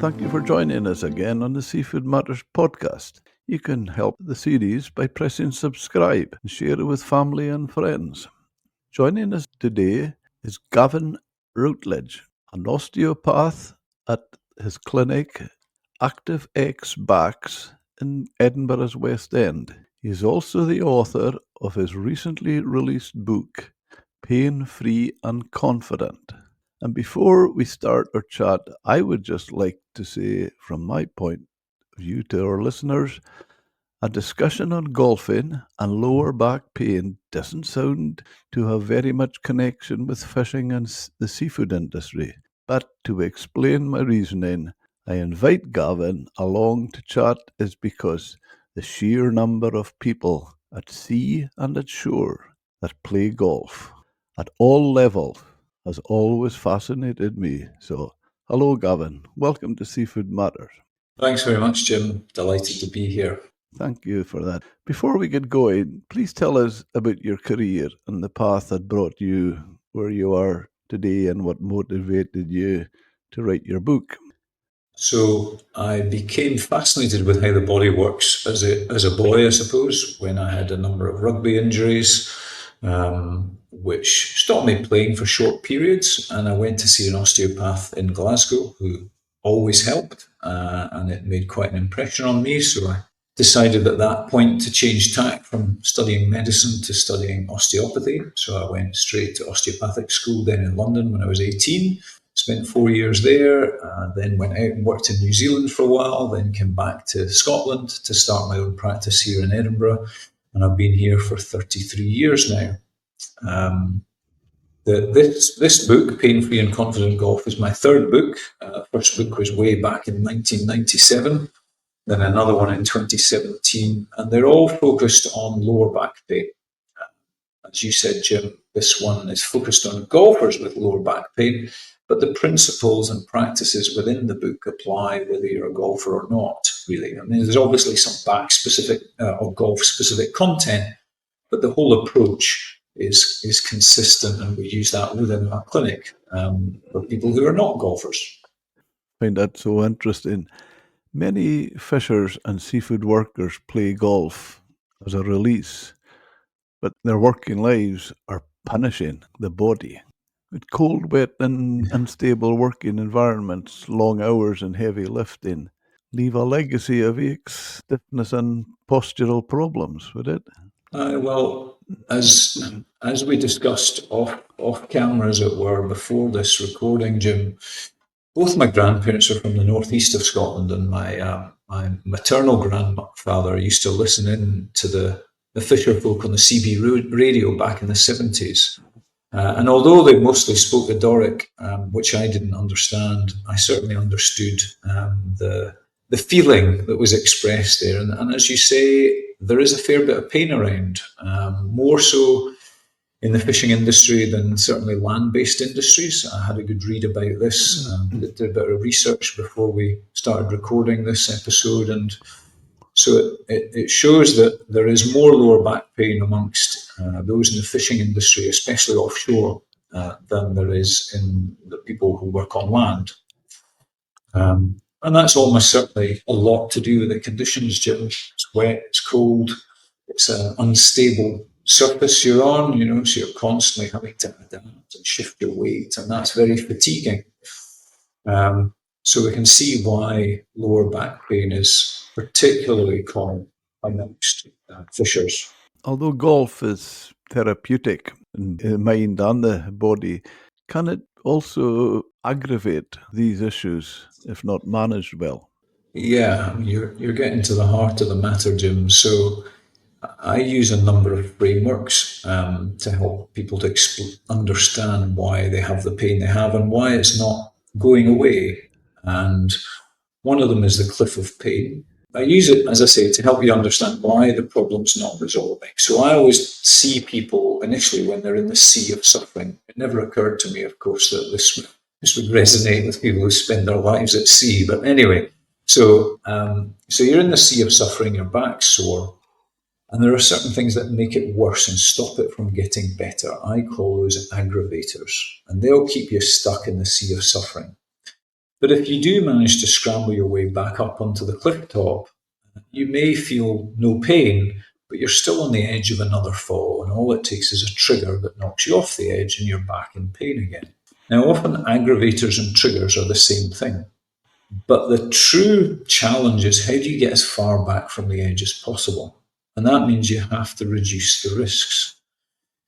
Thank you for joining us again on the Seafood Matters podcast. You can help the series by pressing subscribe and share it with family and friends. Joining us today is Gavin Routledge, an osteopath at his clinic, Active X Backs in Edinburgh's West End. He is also the author of his recently released book, Pain Free and Confident. And before we start our chat, I would just like to say, from my point of view to our listeners, a discussion on golfing and lower back pain doesn't sound to have very much connection with fishing and the seafood industry. But to explain my reasoning, I invite Gavin along to chat is because the sheer number of people at sea and at shore that play golf at all levels has always fascinated me. So, hello, Gavin. Welcome to Seafood Matters. Thanks very much, Jim. Delighted to be here. Thank you for that. Before we get going, please tell us about your career and the path that brought you where you are today and what motivated you to write your book. So I became fascinated with how the body works as a boy, I suppose, when I had a number of rugby injuries, which stopped me playing for short periods. And I went to see an osteopath in Glasgow who always helped, and it made quite an impression on me. So I decided at that point to change tack from studying medicine to studying osteopathy. So I went straight to osteopathic school then in London when I was 18. Spent 4 years there, then went out and worked in New Zealand for a while, then came back to Scotland to start my own practice here in Edinburgh, and I've been here for 33 years now. This book, Pain Free and Confident Golf, is my third book. First book was way back in 1997, then another one in 2017, and they're all focused on lower back pain. As you said, Jim, this one is focused on golfers with lower back pain, but the principles and practices within the book apply whether you're a golfer or not, really. I mean, there's obviously some back-specific or golf-specific content, but the whole approach is consistent, and we use that within our clinic for people who are not golfers. I find that so interesting. Many fishers and seafood workers play golf as a release, but their working lives are punishing the body. With cold, wet, and unstable working environments, long hours and heavy lifting leave a legacy of aches, stiffness, and postural problems, would it? Well, as we discussed off camera, as it were, before this recording, Jim, both my grandparents are from the northeast of Scotland, and my maternal grandfather used to listen in to the fisher folk on the CB radio back in the 70s. And although they mostly spoke the Doric, which I didn't understand, I certainly understood the feeling that was expressed there. And as you say, there is a fair bit of pain around, more so in the fishing industry than certainly land-based industries. I had a good read about this, did a bit of research before we started recording this episode, and so it shows that there is more lower back pain amongst those in the fishing industry, especially offshore, than there is in the people who work on land. And that's almost certainly a lot to do with the conditions, Jim. It's wet, it's cold, it's an unstable surface you're on, so you're constantly having to adapt and shift your weight, and that's very fatiguing. So we can see why lower back pain is particularly common amongst fishers. Although golf is therapeutic in the mind and the body, can it also aggravate these issues if not managed well? Yeah, you're getting to the heart of the matter, Jim. So I use a number of frameworks to help people to understand why they have the pain they have and why it's not going away. And one of them is the cliff of pain. I use it, as I say, to help you understand why the problem's not resolving. So I always see people initially when they're in the sea of suffering. It never occurred to me, of course, that this would resonate with people who spend their lives at sea. But anyway, so you're in the sea of suffering, your back's sore, and there are certain things that make it worse and stop it from getting better. I call those aggravators, and they'll keep you stuck in the sea of suffering. But if you do manage to scramble your way back up onto the cliff top, you may feel no pain, but you're still on the edge of another fall, and all it takes is a trigger that knocks you off the edge and you're back in pain again. Now, often aggravators and triggers are the same thing, but the true challenge is how do you get as far back from the edge as possible? And that means you have to reduce the risks.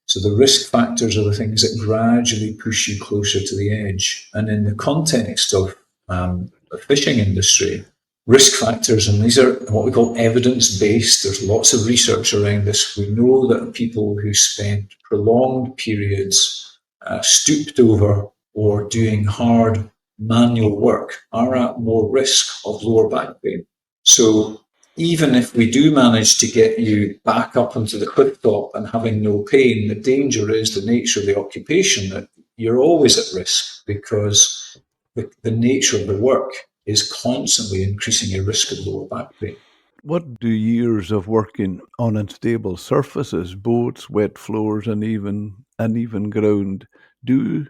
So the risk factors are the things that gradually push you closer to the edge. And in the context of the fishing industry, risk factors, and these are what we call evidence-based. There's lots of research around this. We know that people who spend prolonged periods stooped over or doing hard manual work are at more risk of lower back pain. So even if we do manage to get you back up onto the cliff top and having no pain, the danger is the nature of the occupation that you're always at risk because the nature of the work is constantly increasing your risk of lower back pain. What do years of working on unstable surfaces, boats, wet floors, and even uneven ground do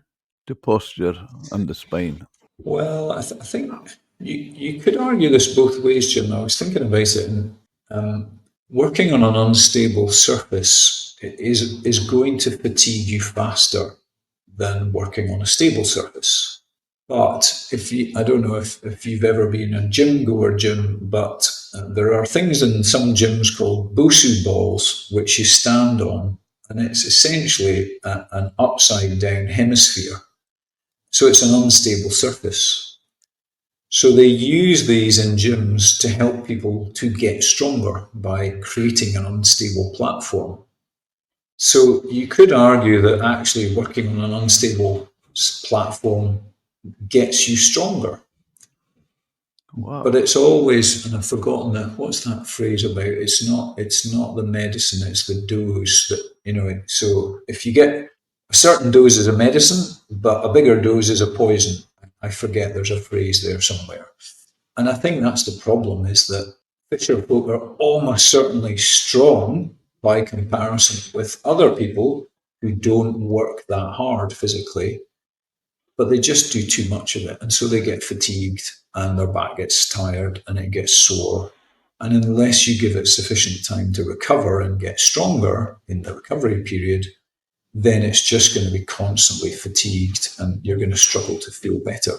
to posture and the spine? Well, I think you could argue this both ways, Jim. I was thinking about it, and working on an unstable surface is going to fatigue you faster than working on a stable surface. But I don't know if you've ever been a gym goer, Jim, but there are things in some gyms called Bosu balls, which you stand on, and it's essentially an upside down hemisphere. So it's an unstable surface. So they use these in gyms to help people to get stronger by creating an unstable platform. So you could argue that actually working on an unstable platform gets you stronger. Wow. But it's always, and I've forgotten that. What's that phrase about? It's not the medicine, it's the dose that. So if you get a certain dose is a medicine, but a bigger dose is a poison. I forget. There's a phrase there somewhere, and I think that's the problem: is that fisher folk are almost certainly strong by comparison with other people who don't work that hard physically, but they just do too much of it. And so they get fatigued and their back gets tired and it gets sore. And unless you give it sufficient time to recover and get stronger in the recovery period, then it's just going to be constantly fatigued and you're going to struggle to feel better.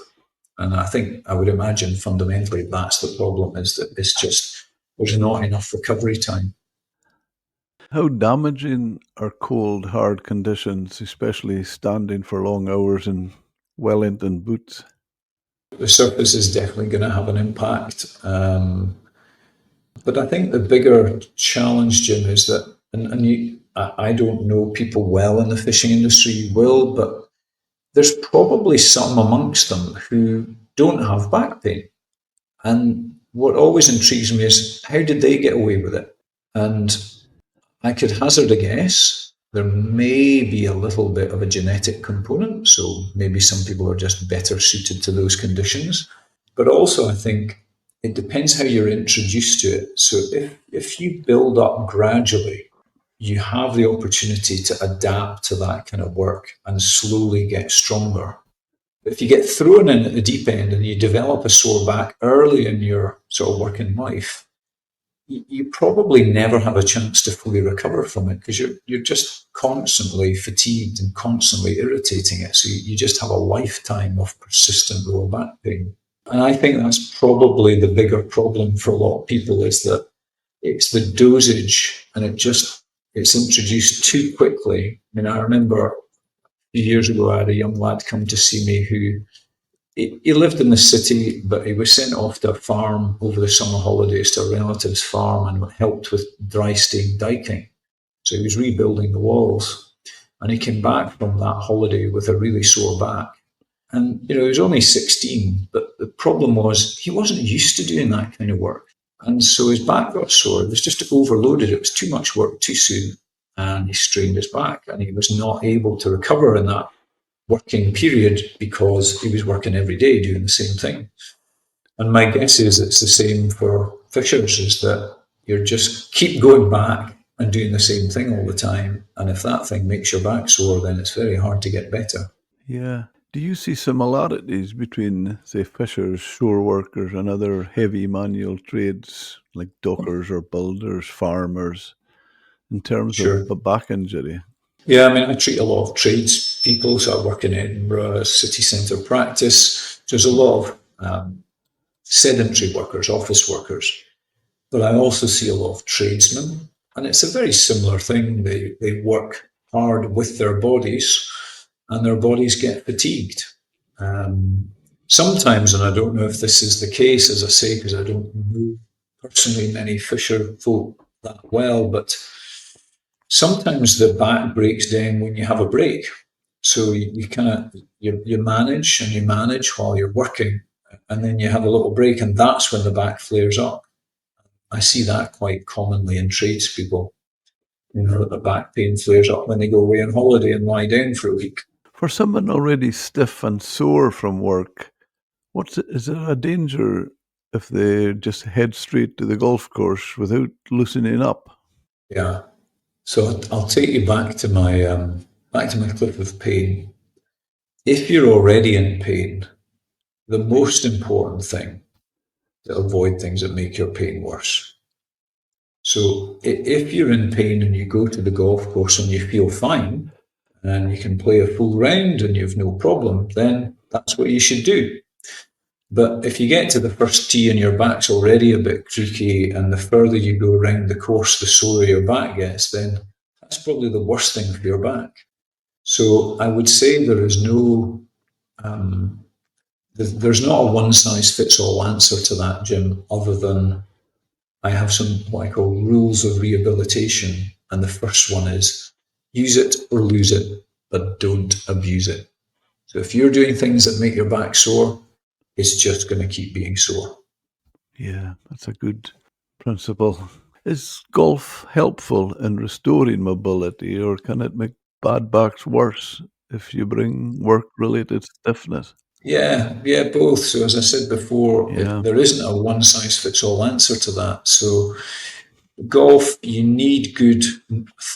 And I would imagine fundamentally that's the problem, is that it's just there's not enough recovery time. How damaging are cold, hard conditions, especially standing for long hours in Wellington boots? The surface is definitely going to have an impact. But I think the bigger challenge, Jim, is that, I don't know people well in the fishing industry, you will, but there's probably some amongst them who don't have back pain. And what always intrigues me is how did they get away with it? And I could hazard a guess. There may be a little bit of a genetic component, so maybe some people are just better suited to those conditions. But also, I think it depends how you're introduced to it. So if you build up gradually, you have the opportunity to adapt to that kind of work and slowly get stronger. If you get thrown in at the deep end and you develop a sore back early in your sort of working life, you probably never have a chance to fully recover from it because you're just constantly fatigued and constantly irritating it. So you just have a lifetime of persistent lower back pain. And I think that's probably the bigger problem for a lot of people, is that it's the dosage and it's introduced too quickly. I mean, I remember a few years ago, I had a young lad come to see me who he lived in the city, but he was sent off to a farm over the summer holidays, to a relative's farm, and helped with dry staying diking. So he was rebuilding the walls. And he came back from that holiday with a really sore back. And, he was only 16, but the problem was he wasn't used to doing that kind of work. And so his back got sore. It was just overloaded. It was too much work too soon. And he strained his back, and he was not able to recover in that working period because he was working every day doing the same thing. And my guess is it's the same for fishers, is that you're just keep going back and doing the same thing all the time. And if that thing makes your back sore, then it's very hard to get better. Yeah. Do you see similarities between, say, fishers, shore workers, and other heavy manual trades like dockers or builders, farmers, in terms of Sure. back injury? Yeah, I mean, I treat a lot of trades people, so I work in Edinburgh city centre practice. There's a lot of sedentary workers, office workers, but I also see a lot of tradesmen, and it's a very similar thing. They work hard with their bodies, and their bodies get fatigued. Um, Sometimes, and I don't know if this is the case, as I say, because I don't know personally many fisher folk that well, but sometimes the back breaks down when you have a break. So you kind of you manage and you manage while you're working, and then you have a little break, and that's when the back flares up. I see that quite commonly in tradespeople. You know, that the back pain flares up when they go away on holiday and lie down for a week. For someone already stiff and sore from work, is there a danger if they just head straight to the golf course without loosening up? Yeah. So I'll take you back to my clip of pain. If you're already in pain, the most important thing to avoid things that make your pain worse. So if you're in pain and you go to the golf course and you feel fine and you can play a full round and you've no problem, then that's what you should do. But if you get to the first tee and your back's already a bit creaky, and the further you go around the course, the sorer your back gets, then that's probably the worst thing for your back. So I would say um, there's not a one size fits all answer to that, Jim, other than I have some what I call rules of rehabilitation. And the first one is use it or lose it, but don't abuse it. So if you're doing things that make your back sore, it's just going to keep being sore. Yeah, that's a good principle. Is golf helpful in restoring mobility, or can it make bad backs worse if you bring work related stiffness? Yeah, both. So as I said before, Yeah. there isn't a one size fits all answer to that. So golf, you need good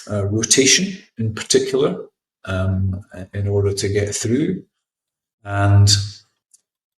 rotation in particular in order to get through. And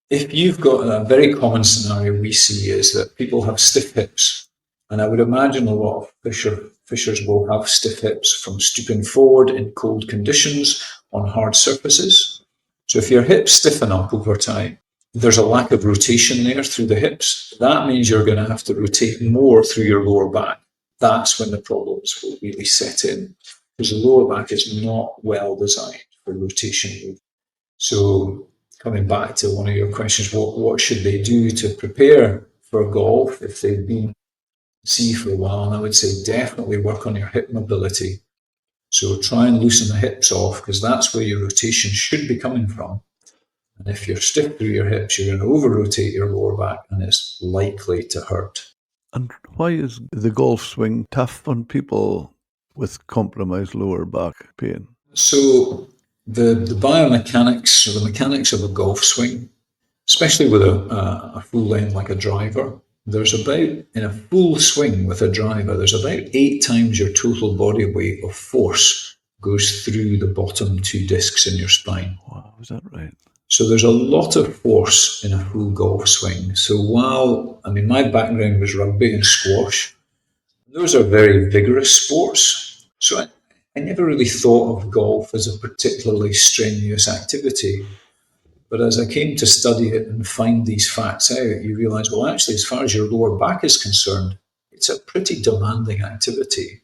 if you've got a very common scenario we see is that people have stiff hips, and I would imagine a lot of fishers will have stiff hips from stooping forward in cold conditions on hard surfaces. So if your hips stiffen up over time, there's a lack of rotation there through the hips. That means you're going to have to rotate more through your lower back. That's when the problems will really set in, because the lower back is not well designed for rotation. So coming back to one of your questions, what should they do to prepare for golf if they've been sea for a while? And I would say definitely work on your hip mobility. So try and loosen the hips off, because that's where your rotation should be coming from. And if you're stiff through your hips, you're going to over rotate your lower back, and it's likely to hurt. And why is the golf swing tough on people with compromised lower back pain? So the biomechanics or the mechanics of a golf swing, especially with a full length like a driver, there's about, in a full swing with a driver, there's about 8 times your total body weight of force goes through the bottom two discs in your spine. Wow, is that right? So there's a lot of force in a full golf swing. So while, I mean, my background was rugby and squash, those are very vigorous sports. So I never really thought of golf as a particularly strenuous activity. But as I came to study it and find these facts out, you realize, well, actually, as far as your lower back is concerned, it's a pretty demanding activity.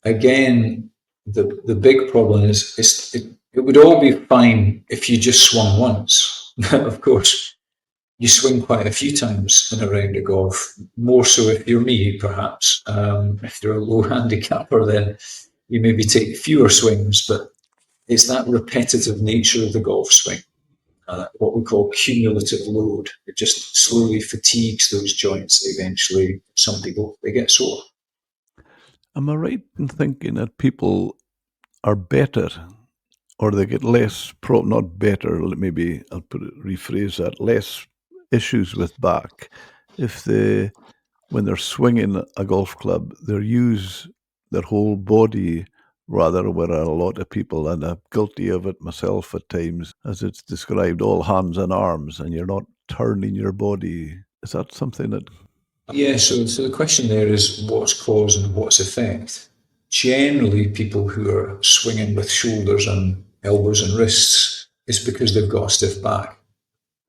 Again, the big problem is it would all be fine if you just swung once. Of course, you swing quite a few times in a round of golf, more so if you're me, perhaps. If you're a low handicapper, then you maybe take fewer swings, but it's that repetitive nature of the golf swing. What we call cumulative load. It just slowly fatigues those joints. Eventually, some people they get sore. Am I right in thinking that people are better, or they get less, not better, maybe I'll rephrase that, less issues with back if when they're swinging a golf club, they use their whole body rather where a lot of people, and I'm guilty of it myself at times, as it's described, all hands and arms, and you're not turning your body. Is that something that... Yeah, so the question there is what's cause and what's effect. Generally, people who are swinging with shoulders and elbows and wrists is because they've got a stiff back,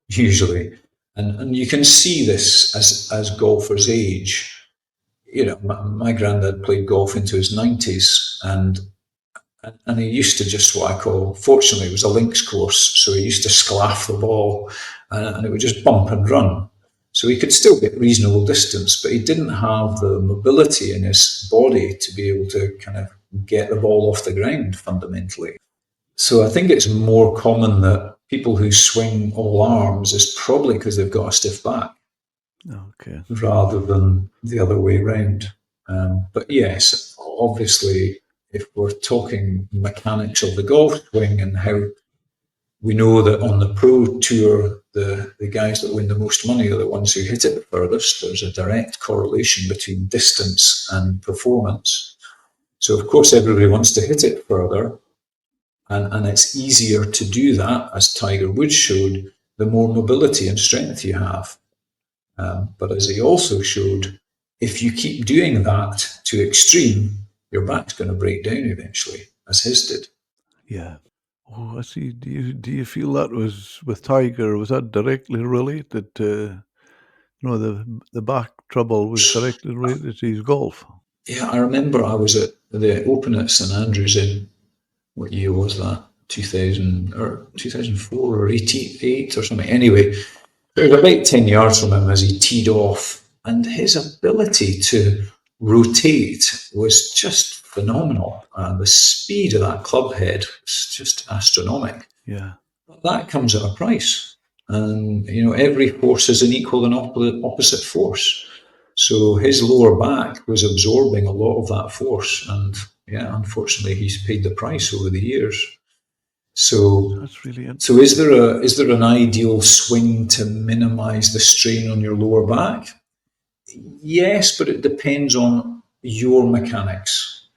usually. And you can see this as golfers age. You know, my granddad played golf into his 90s, and he used to just what I call, fortunately, it was a links course, so he used to sclaff the ball, and it would just bump and run. So he could still get reasonable distance, but he didn't have the mobility in his body to be able to kind of get the ball off the ground fundamentally. So I think it's more common that people who swing all arms is probably because they've got a stiff back. Okay. Rather than the other way around. But yes, obviously, if we're talking mechanics of the golf swing and how we know that on the pro tour, the guys that win the most money are the ones who hit it the furthest, there's a direct correlation between distance and performance. So, of course, everybody wants to hit it further, and it's easier to do that, as Tiger Woods showed, the more mobility and strength you have. But as he also showed, if you keep doing that to extreme, your back's going to break down eventually, as his did. Yeah. Oh, I see. Do you feel that was with Tiger? Was that directly related to, the back trouble was directly related to his golf? Yeah, I remember I was at the Open at St Andrews in, what year was that? 2000 or 2004 or 88 or something. Anyway, it was about 10 yards from him as he teed off, and his ability to rotate was just phenomenal. And the speed of that club head was just astronomical. Yeah. But that comes at a price. And, every force is an equal and opposite force. So his lower back was absorbing a lot of that force. And yeah, unfortunately, he's paid the price over the years. So, That's really so is there an ideal swing to minimise the strain on your lower back? Yes, but it depends on your mechanics.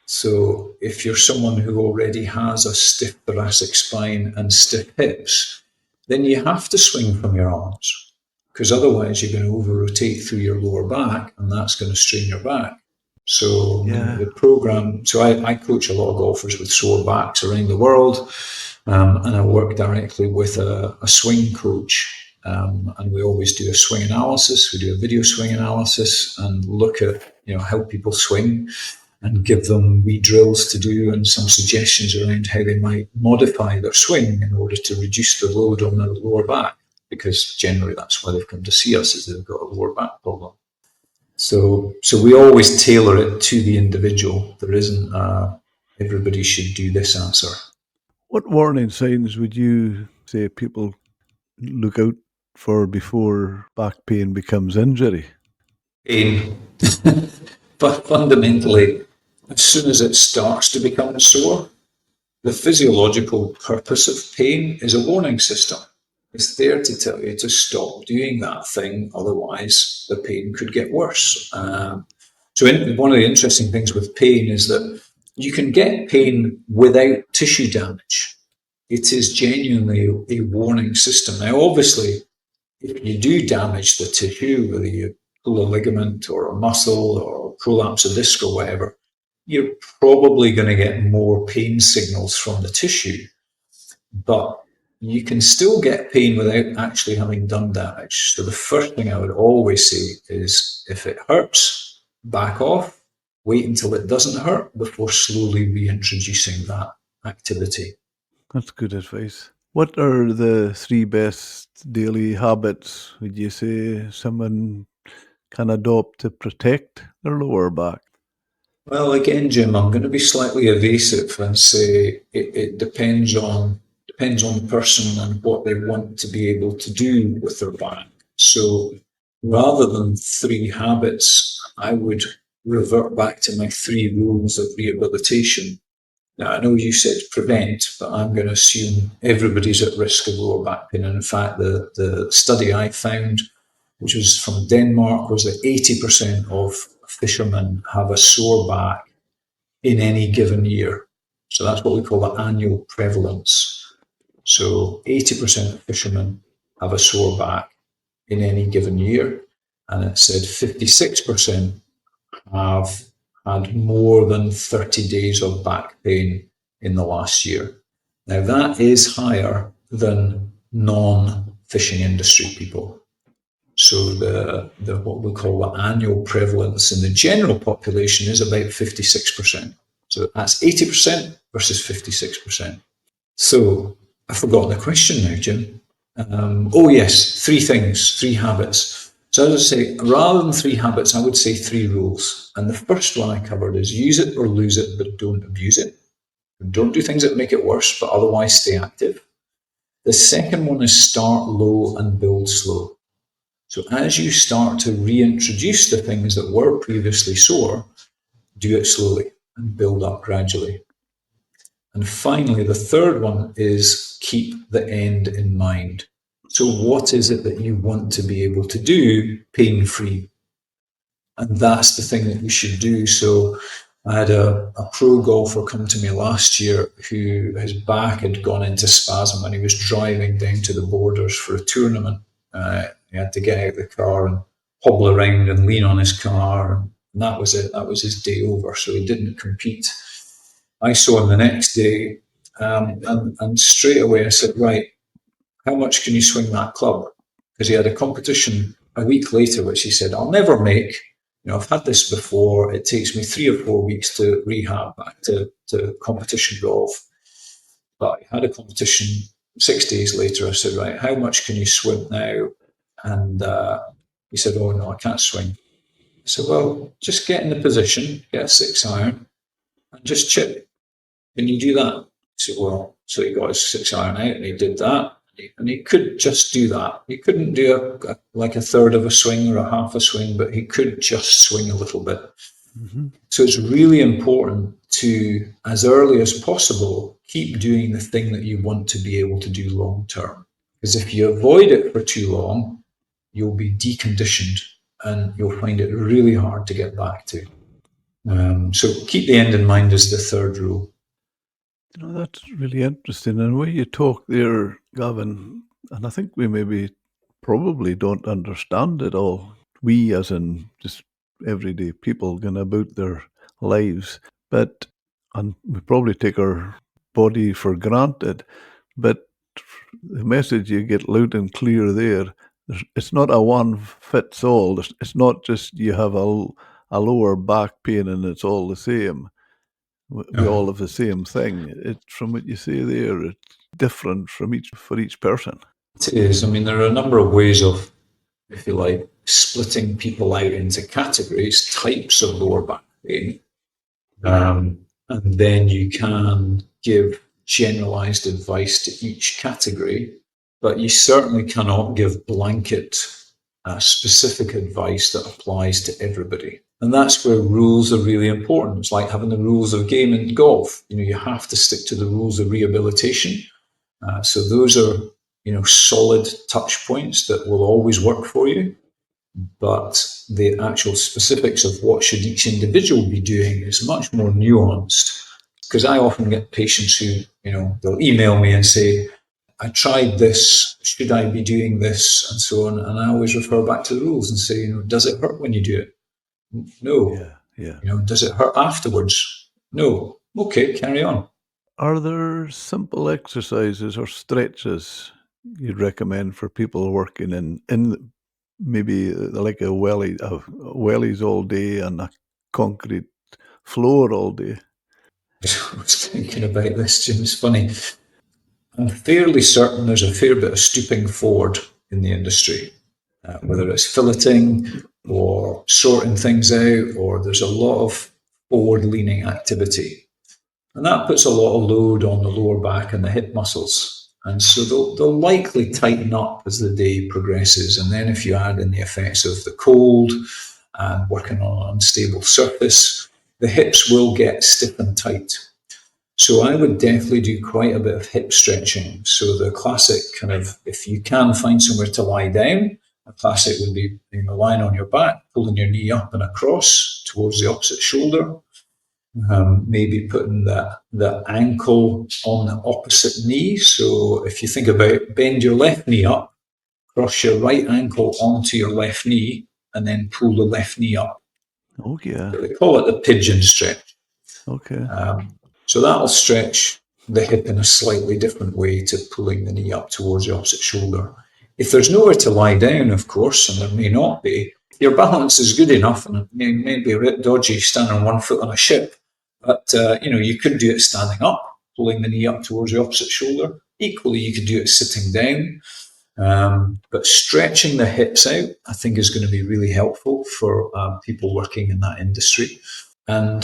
So if you're someone who already has a stiff thoracic spine and stiff hips, then you have to swing from your arms, because otherwise you're going to over rotate through your lower back, and that's going to strain your back. So Yeah. the program. So I coach a lot of golfers with sore backs around the world, and I work directly with a swing coach. And we always do a swing analysis. We do a video swing analysis and look at how people swing, and give them wee drills to do and some suggestions around how they might modify their swing in order to reduce the load on their lower back, because generally that's why they've come to see us, is they've got a lower back problem. So we always tailor it to the individual. There isn't everybody should do this answer. What warning signs would you say people look out for before back pain becomes injury? Pain. But fundamentally, as soon as it starts to become sore, the physiological purpose of pain is a warning system. It's there to tell you to stop doing that thing, otherwise the pain could get worse. One of the interesting things with pain is that you can get pain without tissue damage. It is genuinely a warning system. Now, obviously, if you do damage the tissue, whether you pull a ligament or a muscle or prolapse a disc or whatever, you're probably going to get more pain signals from the tissue. But you can still get pain without actually having done damage. So the first thing I would always say is, if it hurts, back off, wait until it doesn't hurt before slowly reintroducing that activity. That's good advice. What are the 3 best daily habits, would you say, someone can adopt to protect their lower back? Well, again, Jim, I'm going to be slightly evasive and say it depends on the person and what they want to be able to do with their back. So rather than 3 habits, I would revert back to my 3 rules of rehabilitation. Now, I know you said prevent, but I'm going to assume everybody's at risk of lower back pain. And in fact, the study I found, which was from Denmark, was that 80% of fishermen have a sore back in any given year. So that's what we call the annual prevalence. So 80% of fishermen have a sore back in any given year. And it said 56% have had more than 30 days of back pain in the last year. Now, that is higher than non-fishing industry people. So the what we call the annual prevalence in the general population is about 56%. So that's 80% versus 56%. So I've forgotten the question now, Jim. Oh yes, three things, three habits. So as I say, rather than three habits, I would say three rules. And the first one I covered is use it or lose it, but don't abuse it. Don't do things that make it worse, but otherwise stay active. The second one is start low and build slow. So as you start to reintroduce the things that were previously sore, do it slowly and build up gradually. And finally, the third one is keep the end in mind. So what is it that you want to be able to do pain-free? And that's the thing that you should do. So I had a pro golfer come to me last year who his back had gone into spasm and he was driving down to the borders for a tournament. He had to get out of the car and hobble around and lean on his car. And that was it. That was his day over. So he didn't compete. I saw him the next day, and straight away I said, right, how much can you swing that club? Because he had a competition a week later, which he said, I'll never make. I've had this before. It takes me 3 or 4 weeks to rehab back to competition golf. But I had a competition 6 days later. I said, right, how much can you swing now? And he said, oh, no, I can't swing. I said, well, just get in the position, get a 6-iron, and just chip. Can you do that? He said, well, so he got his 6-iron out and he did that. And he could just do that. He couldn't do like a third of a swing or a half a swing, but he could just swing a little bit. Mm-hmm. So it's really important to, as early as possible, keep doing the thing that you want to be able to do long term. Because if you avoid it for too long, you'll be deconditioned and you'll find it really hard to get back to. So keep the end in mind is the third rule. That's really interesting. And the way you talk there, Gavin, and I think we probably don't understand it all. We, as in just everyday people, going about their lives, and we probably take our body for granted. But the message you get loud and clear there, it's not a one fits all. It's not just you have a lower back pain and it's all the same. We all have the same thing. It's from what you say there, it's different for each person. It is. I mean, there are a number of ways of, if you like, splitting people out into categories, types of lower back pain. And then you can give generalized advice to each category, but you certainly cannot give blanket specific advice that applies to everybody. And that's where rules are really important. It's like having the rules of game in golf. You have to stick to the rules of rehabilitation. So those are, solid touch points that will always work for you. But the actual specifics of what should each individual be doing is much more nuanced. Because I often get patients who, they'll email me and say, I tried this, should I be doing this, and so on. And I always refer back to the rules and say, does it hurt when you do it? No. Yeah. Does it hurt afterwards? No. Okay, carry on. Are there simple exercises or stretches you'd recommend for people working in maybe like a wellies all day and a concrete floor all day? I was thinking about this, Jim. It's funny. I'm fairly certain there's a fair bit of stooping forward in the industry, whether it's filleting or sorting things out, or there's a lot of forward-leaning activity. And that puts a lot of load on the lower back and the hip muscles. And so they'll likely tighten up as the day progresses. And then if you add in the effects of the cold and working on an unstable surface, the hips will get stiff and tight. So I would definitely do quite a bit of hip stretching. So the classic kind of, if you can find somewhere to lie down, a classic would be lying on your back, pulling your knee up and across towards the opposite shoulder. Maybe putting the ankle on the opposite knee. So if you think about it, bend your left knee up, cross your right ankle onto your left knee, and then pull the left knee up. Okay. So they call it the pigeon stretch. Okay. So that'll stretch the hip in a slightly different way to pulling the knee up towards the opposite shoulder. If there's nowhere to lie down, of course, and there may not be, your balance is good enough, and it may be a bit dodgy standing on one foot on a ship, but you could do it standing up, pulling the knee up towards the opposite shoulder. Equally, you could do it sitting down. But stretching the hips out, I think, is going to be really helpful for people working in that industry. And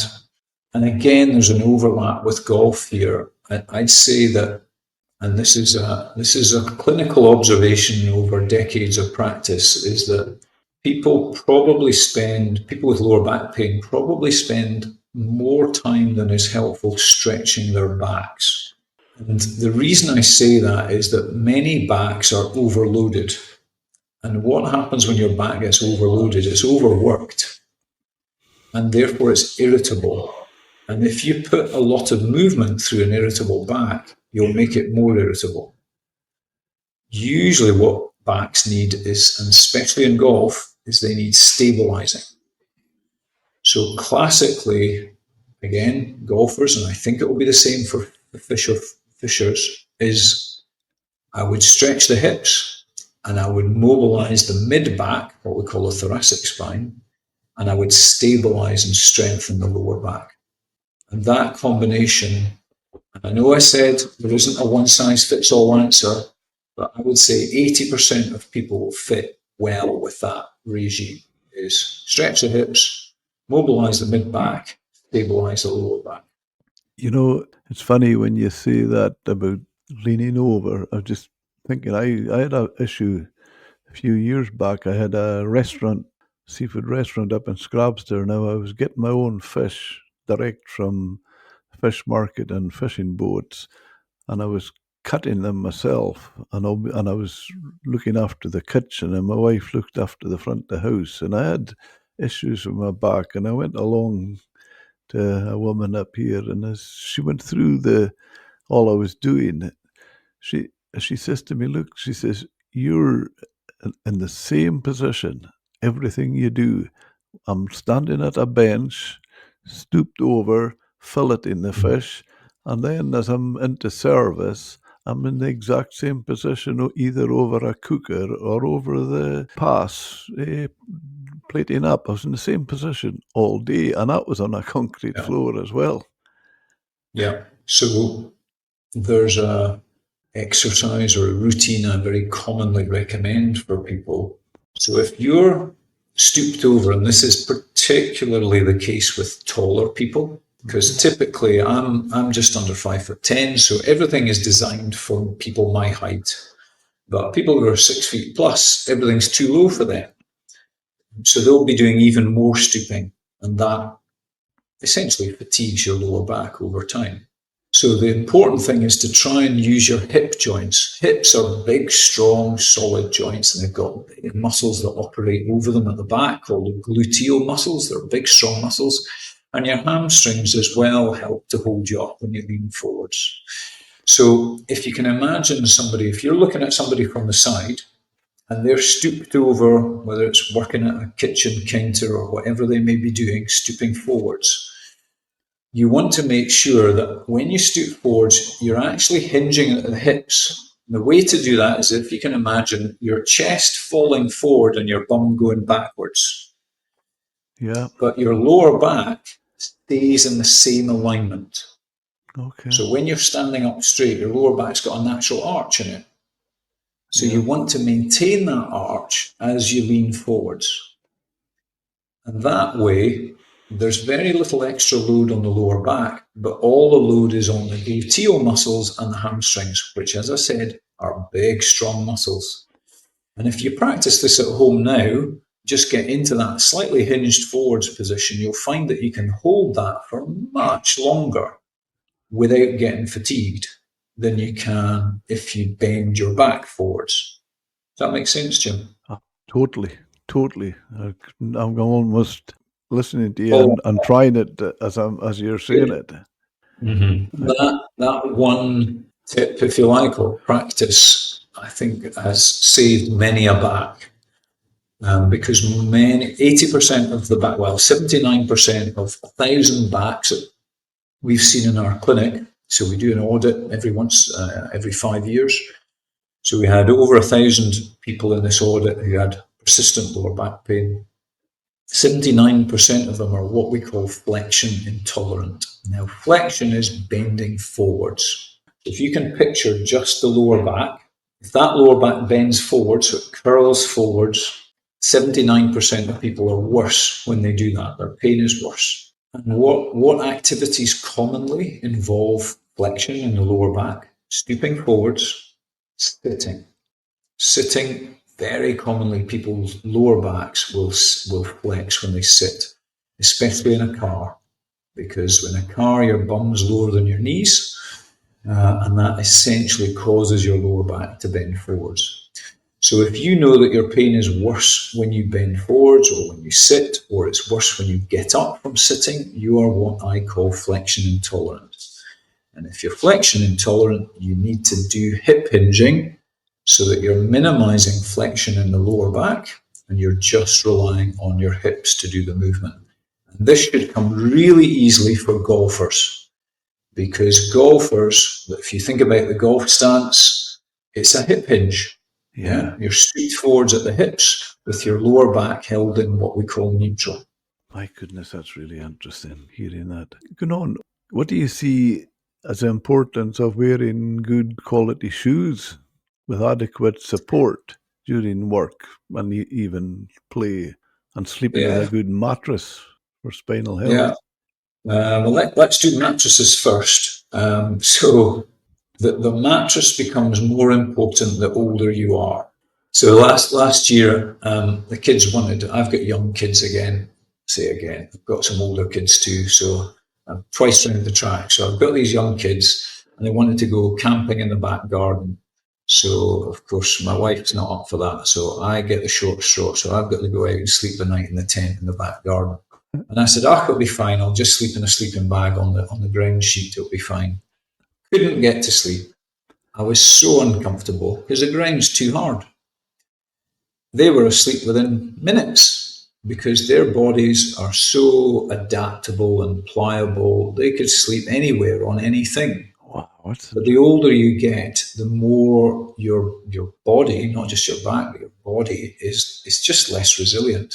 again, there's an overlap with golf here. I'd say that, and this is a clinical observation over decades of practice, is that people with lower back pain probably spend more time than is helpful stretching their backs. And the reason I say that is that many backs are overloaded. And what happens when your back gets overloaded? It's overworked, and therefore it's irritable. And if you put a lot of movement through an irritable back, you'll make it more irritable. Usually, what backs need is, and especially in golf, is they need stabilizing. So, classically, again, golfers, and I think it will be the same for the fishers, is I would stretch the hips and I would mobilize the mid back, what we call the thoracic spine, and I would stabilize and strengthen the lower back. And that combination, and I know I said there isn't a one size fits all answer, but I would say 80% of people will fit well with that regime, is stretch the hips, mobilize the mid back, stabilize the lower back. It's funny when you say that about leaning over. I was just thinking, I had an issue a few years back. I had a seafood restaurant up in Scrabster. Now I was getting my own fish direct from fish market and fishing boats, and I was cutting them myself, and I was looking after the kitchen, and my wife looked after the front of the house, and I had issues with my back, and I went along to a woman up here, and as she went through all I was doing, she she says to me, "Look," she says, "you're in the same position. Everything you do. I'm standing at a bench, stooped over, filleting the fish, and then as I'm into service, I'm in the exact same position, either over a cooker or over the pass, plating up. I was in the same position all day, and that was on a concrete floor as well." Yeah. So there's a exercise or a routine I very commonly recommend for people. So if you're stooped over, and this is particularly the case with taller people, because typically I'm just under 5'10", so everything is designed for people my height. But people who are 6 feet plus, everything's too low for them. So they'll be doing even more stooping, and that essentially fatigues your lower back over time. So the important thing is to try and use your hip joints. Hips are big, strong, solid joints, and they've got big muscles that operate over them at the back, called the gluteal muscles. They're big, strong muscles. And your hamstrings as well help to hold you up when you lean forwards. So if you can imagine if you're looking at somebody from the side, and they're stooped over, whether it's working at a kitchen counter or whatever they may be doing, stooping forwards, you want to make sure that when you stoop forwards, you're actually hinging at the hips. And the way to do that is, if you can imagine your chest falling forward and your bum going backwards. Yeah. But your lower back stays in the same alignment. Okay. So when you're standing up straight, your lower back's got a natural arch in it. So you want to maintain that arch as you lean forwards. And that way, there's very little extra load on the lower back, but all the load is on the gluteal muscles and the hamstrings, which, as I said, are big, strong muscles. And if you practice this at home now, just get into that slightly hinged forwards position, you'll find that you can hold that for much longer without getting fatigued than you can if you bend your back forwards. Does that make sense, Jim? Totally. I'm almost listening to you Oh, and trying it as you're saying good. it. That one tip, if you like, or practice, I think has saved many a back. Because 80% of the back, well, 79% of 1,000 backs that we've seen in our clinic. So we do an audit every 5 years. So we had over 1,000 people in this audit who had persistent lower back pain. 79% of them are what we call flexion intolerant. Now, flexion is bending forwards. If you can picture just the lower back, if that lower back bends forward, so it curls forwards, 79% of people are worse when they do that. Their pain is worse. And what activities commonly involve flexion in the lower back? Stooping forwards, sitting. Sitting, very commonly, people's lower backs will flex when they sit, especially in a car, because in a car, your bum's lower than your knees, and that essentially causes your lower back to bend forwards. So if you know that your pain is worse when you bend forwards or when you sit, or it's worse when you get up from sitting, you are what I call flexion intolerant. And if you're flexion intolerant, you need to do hip hinging so that you're minimizing flexion in the lower back and you're just relying on your hips to do the movement. And this should come really easily for golfers, because golfers, if you think about the golf stance, it's a hip hinge. Yeah. You're straight forwards at the hips with your lower back held in what we call neutral. My goodness, that's really interesting hearing that. Going on, what do you see as the importance of wearing good quality shoes with adequate support during work and even play, and sleeping in a Yeah. good mattress for spinal health? Yeah. Let's do mattresses first. So the mattress becomes more important the older you are. So last year, the kids wanted. I've got young kids again. Say again, I've got some older kids too. So I'm twice round the track. So I've got these young kids, and they wanted to go camping in the back garden. So of course my wife's not up for that. So I get the short straw. So I've got to go out and sleep the night in the tent in the back garden. And I said, it'll be fine. I'll just sleep in a sleeping bag on the ground sheet. It'll be fine. Couldn't get to sleep. I was so uncomfortable because the ground's too hard. They were asleep within minutes because their bodies are so adaptable and pliable. They could sleep anywhere on anything. Wow, But the older you get, the more your body, not just your back, but your body is just less resilient.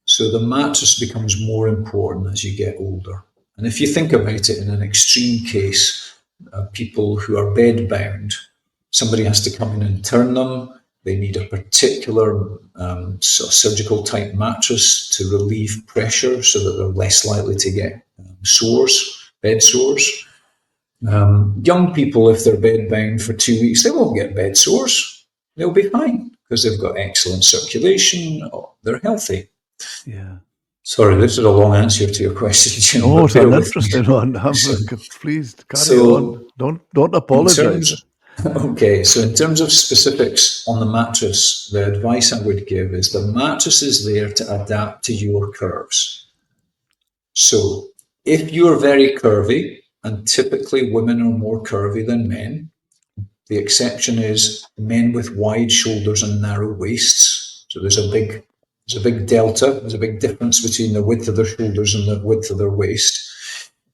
So the mattress becomes more important as you get older. And if you think about it in an extreme case, people who are bedbound, somebody has to come in and turn them. They need a particular surgical type mattress to relieve pressure so that they're less likely to get bed sores. Young people, if they're bedbound for 2 weeks, they won't get bed sores. They'll be fine because they've got excellent circulation. They're healthy. Yeah. Sorry, this is a long answer to your question, Jim. Oh, But it's bear an with me. interesting one. So, Please carry on. so Don't in apologize. terms, okay, so in terms of specifics on the mattress, the advice I would give is the mattress is there to adapt to your curves. So if you're very curvy, and typically women are more curvy than men, the exception is men with wide shoulders and narrow waists. So there's a big delta. There's a big difference between the width of their shoulders and the width of their waist.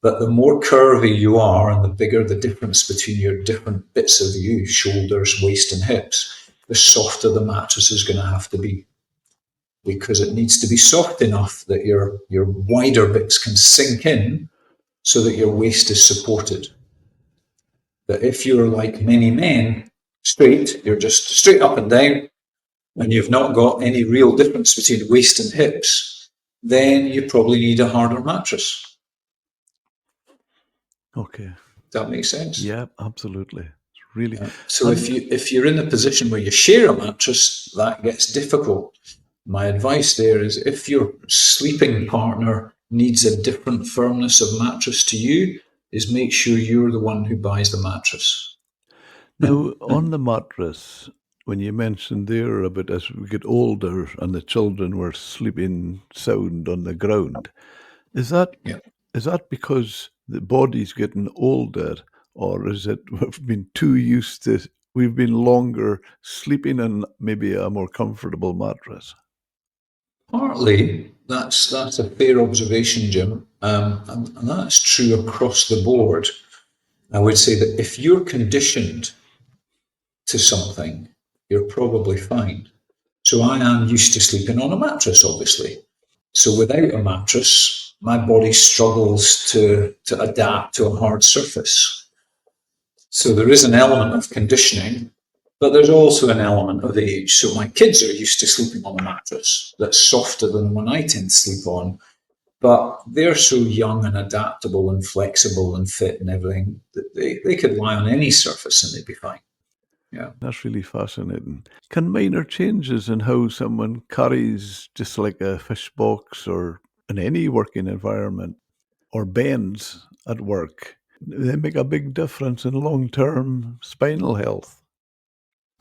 But the more curvy you are, and the bigger the difference between your different bits of you, shoulders, waist, and hips, the softer the mattress is going to have to be, because it needs to be soft enough that your wider bits can sink in, so that your waist is supported. That if you're like many men, straight, you're just straight up and down, and you've not got any real difference between waist and hips, then you probably need a harder mattress. Okay. Does that make sense? Yeah, absolutely. Really. So if you're in a position where you share a mattress, that gets difficult. My advice there is, if your sleeping partner needs a different firmness of mattress to you, is make sure you're the one who buys the mattress. Now, on the mattress, when you mentioned there about as we get older and the children were sleeping sound on the ground, is that Yeah. is that because the body's getting older, or is it we've been too used to we've been longer sleeping in maybe a more comfortable mattress? Partly, that's a fair observation, Jim, and that's true across the board. I would say that if you're conditioned to something, you're probably fine. So I am used to sleeping on a mattress, obviously. So without a mattress, my body struggles to adapt to a hard surface. So there is an element of conditioning, but there's also an element of age. So my kids are used to sleeping on a mattress that's softer than the one I tend to sleep on, but they're so young and adaptable and flexible and fit and everything that they could lie on any surface and they'd be fine. Yeah. That's really fascinating. Can minor changes in how someone carries, just like a fish box or in any working environment, or bends at work, they make a big difference in long term spinal health?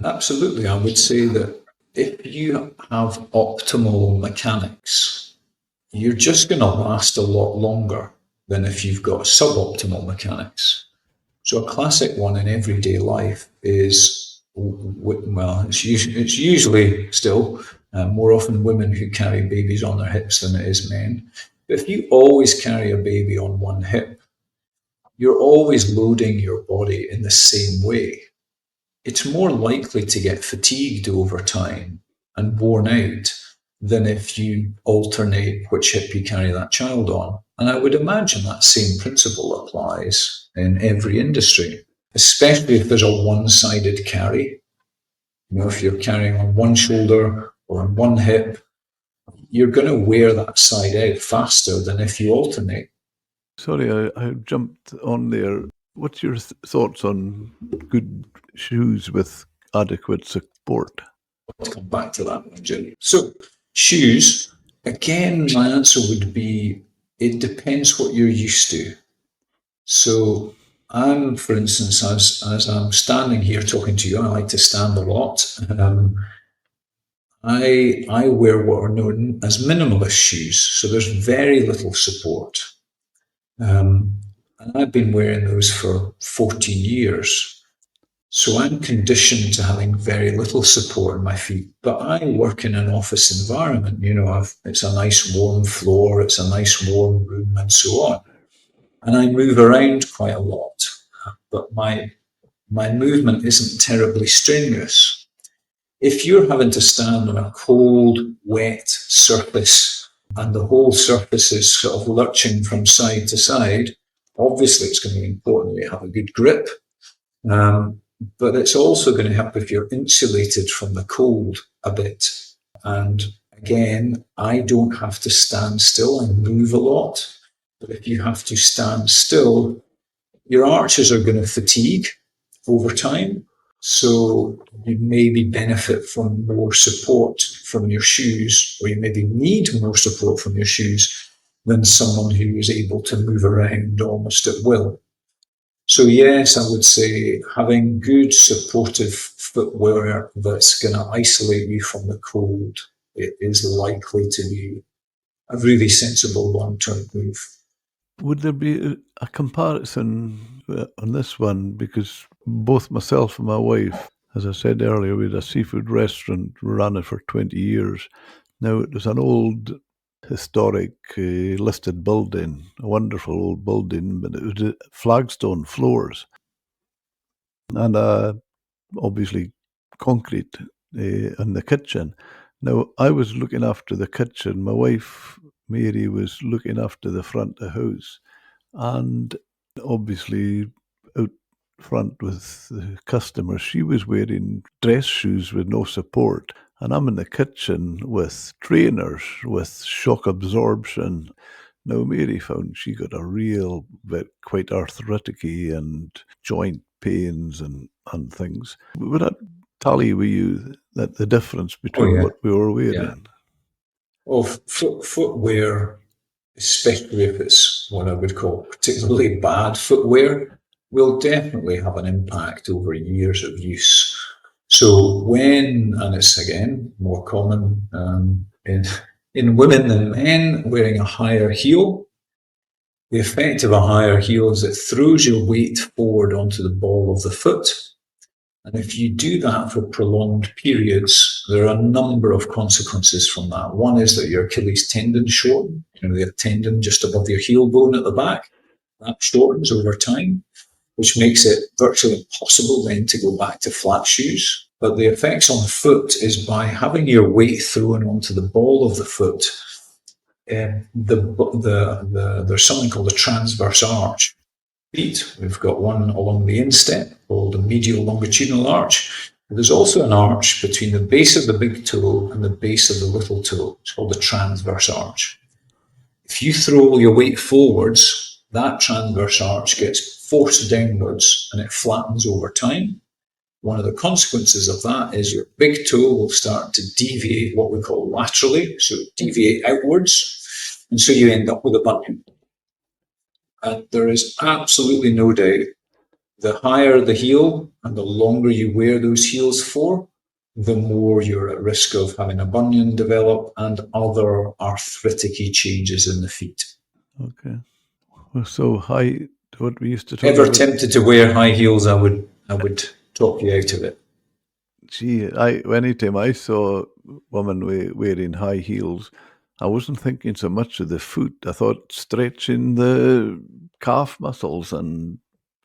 Absolutely. I would say that if you have optimal mechanics, you're just going to last a lot longer than if you've got suboptimal mechanics. So a classic one in everyday life is, well, it's usually still more often women who carry babies on their hips than it is men. But if you always carry a baby on one hip, you're always loading your body in the same way. It's more likely to get fatigued over time and worn out than if you alternate which hip you carry that child on. And I would imagine that same principle applies in every industry, especially if there's a one sided carry. You know, if you're carrying on one shoulder or on one hip, you're going to wear that side out faster than if you alternate. Sorry, I jumped on there. What's your thoughts on good shoes with adequate support? To come back to that one, Jim. So, shoes, again, my answer would be it depends what you're used to. So, for instance, as I'm standing here talking to you, I like to stand a lot. I wear what are known as minimalist shoes, so there's very little support. And I've been wearing those for 14 years. So I'm conditioned to having very little support in my feet. But I work in an office environment, it's a nice warm floor, it's a nice warm room, and so on. And I move around quite a lot. But my movement isn't terribly strenuous. If you're having to stand on a cold, wet surface and the whole surface is sort of lurching from side to side, obviously it's going to be important that you have a good grip. But it's also going to help if you're insulated from the cold a bit. And again, I don't have to stand still and move a lot. But if you have to stand still, your arches are going to fatigue over time. So you maybe benefit from more support from your shoes, or you maybe need more support from your shoes than someone who is able to move around almost at will. So yes, I would say having good supportive footwear that's going to isolate you from the cold is likely to be a really sensible long-term move. Would there be a comparison on this one? Because both myself and my wife, as I said earlier, we had a seafood restaurant, ran it for 20 years. Now, it was an old, historic, listed building, a wonderful old building, but it was flagstone floors and obviously concrete in the kitchen. Now, I was looking after the kitchen. My wife, Mary, was looking after the front of the house. And obviously, out front with the customers, she was wearing dress shoes with no support. And I'm in the kitchen with trainers with shock absorption. Now, Mary found she got a real bit quite arthritic and joint pains and things. Would that tally with you that the difference Oh between yeah, what we were yeah. wearing? Well, footwear, especially if it's what I would call particularly bad footwear, will definitely have an impact over years of use. So when, and it's again more common in women than men, wearing a higher heel, the effect of a higher heel is it throws your weight forward onto the ball of the foot. And if you do that for prolonged periods, there are a number of consequences from that. One is that your Achilles tendon shortens, the tendon just above your heel bone at the back, that shortens over time, which makes it virtually impossible then to go back to flat shoes. But the effects on the foot is by having your weight thrown onto the ball of the foot. There's something called a transverse arch. Feet. We've got one along the instep called the medial longitudinal arch. There's also an arch between the base of the big toe and the base of the little toe. It's called the transverse arch. If you throw your weight forwards, that transverse arch gets forced downwards and it flattens over time. One of the consequences of that is your big toe will start to deviate, what we call laterally, so deviate outwards, and so you end up with a bunion. And there is absolutely no doubt the higher the heel and the longer you wear those heels for, the more you're at risk of having a bunion develop and other arthritic changes in the feet. Okay. So high, what we used to talk Ever about. tempted to wear high heels, I would talk you out of it. Gee, anytime I saw women wearing high heels, I wasn't thinking so much of the foot. I thought stretching the calf muscles and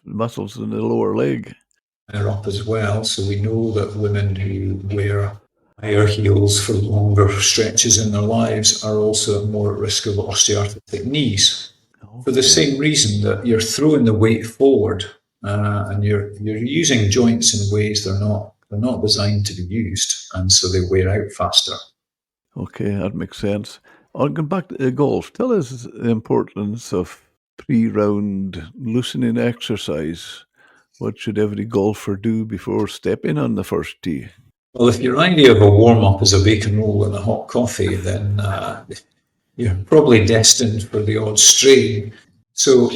muscles in the lower leg. Are up as well, so we know that women who wear higher heels for longer stretches in their lives are also more at risk of osteoarthritic knees. Okay. For the same reason that you're throwing the weight forward and you're using joints in ways they're not designed to be used, and so they wear out faster. Okay, that makes sense. I'll go back to golf. Tell us the importance of pre-round loosening exercise. What should every golfer do before stepping on the first tee? Well, if your idea of a warm-up is a bacon roll and a hot coffee, then you're probably destined for the odd strain. So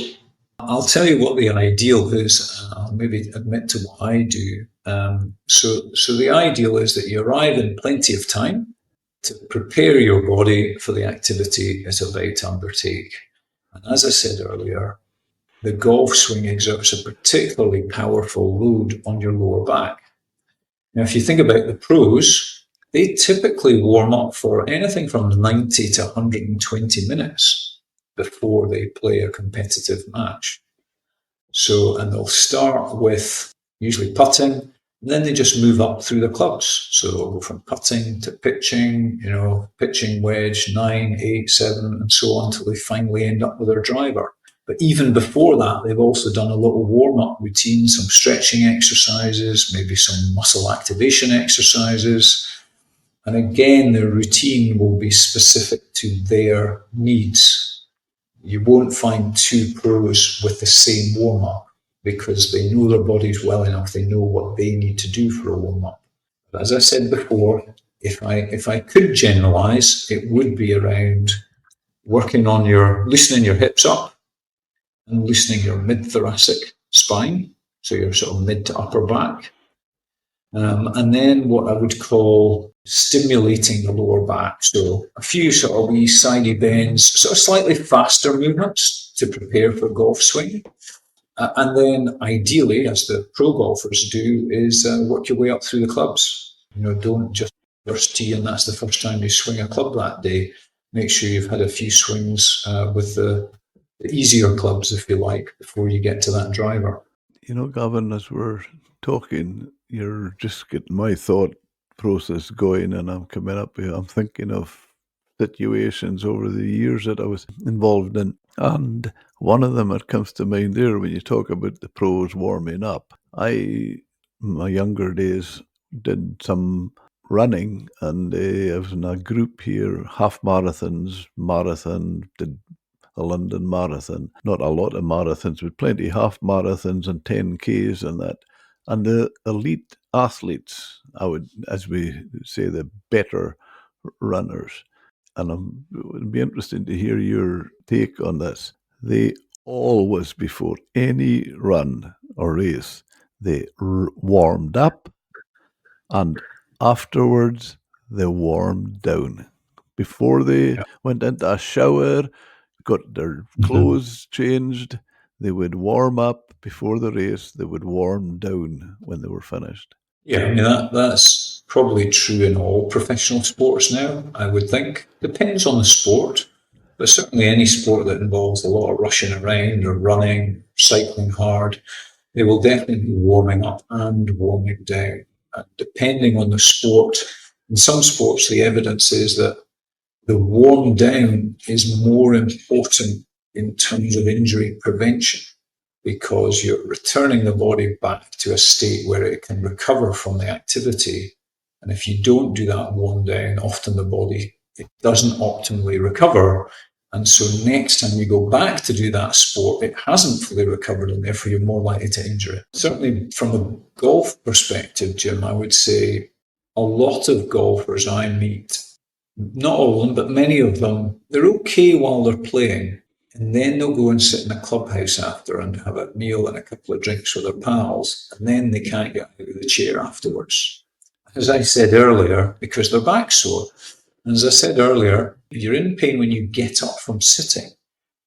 I'll tell you what the ideal is. I'll maybe admit to what I do. So the ideal is that you arrive in plenty of time to prepare your body for the activity it's about to undertake. And as I said earlier, the golf swing exerts a particularly powerful load on your lower back. Now, if you think about the pros, they typically warm up for anything from 90 to 120 minutes before they play a competitive match. So, and they'll start with usually putting, and then they just move up through the clubs. So they'll go from putting to pitching, pitching wedge, 9, 8, 7, and so on until they finally end up with their driver. But even before that, they've also done a little warm-up routine, some stretching exercises, maybe some muscle activation exercises. And again, their routine will be specific to their needs. You won't find two pros with the same warm-up because they know their bodies well enough. They know what they need to do for a warm-up. But as I said before, if I could generalize, it would be around working on loosening your hips up and loosening your mid-thoracic spine, so your sort of mid to upper back. And then what I would call stimulating the lower back. So a few sort of wee sidey bends, sort of slightly faster movements to prepare for golf swing. And then ideally, as the pro golfers do, is work your way up through the clubs. Don't just first tee and that's the first time you swing a club that day. Make sure you've had a few swings with the easier clubs, if you like, before you get to that driver. Gavin, as we're talking, you're just getting my thought process going, and I'm coming up here. I'm thinking of situations over the years that I was involved in, and one of them that comes to mind there when you talk about the pros warming up. In my younger days, did some running, and I was in a group here, half marathons, did a London Marathon. Not a lot of marathons, but plenty half marathons and 10Ks and that. And the elite athletes, as we say, the better runners. And it would be interesting to hear your take on this. They always, before any run or race, they warmed up And afterwards, they warmed down. Before they Yeah. went into a shower, got their Mhm. clothes changed, they would warm up before the race, they would warm down when they were finished. Yeah, I mean that's probably true in all professional sports now, I would think. Depends on the sport, but certainly any sport that involves a lot of rushing around or running, cycling hard, they will definitely be warming up and warming down. And depending on the sport, in some sports the evidence is that the warm down is more important in terms of injury prevention because you're returning the body back to a state where it can recover from the activity. And if you don't do that warm down, often the body it doesn't optimally recover. And so next time you go back to do that sport, it hasn't fully recovered and therefore you're more likely to injure it. Certainly from a golf perspective, Jim, I would say a lot of golfers I meet, not all of them, but many of them, they're okay while they're playing. And then they'll go and sit in a clubhouse after and have a meal and a couple of drinks with their pals. And then they can't get out of the chair afterwards. As I said earlier, because their back's sore. And as I said earlier, if you're in pain when you get up from sitting,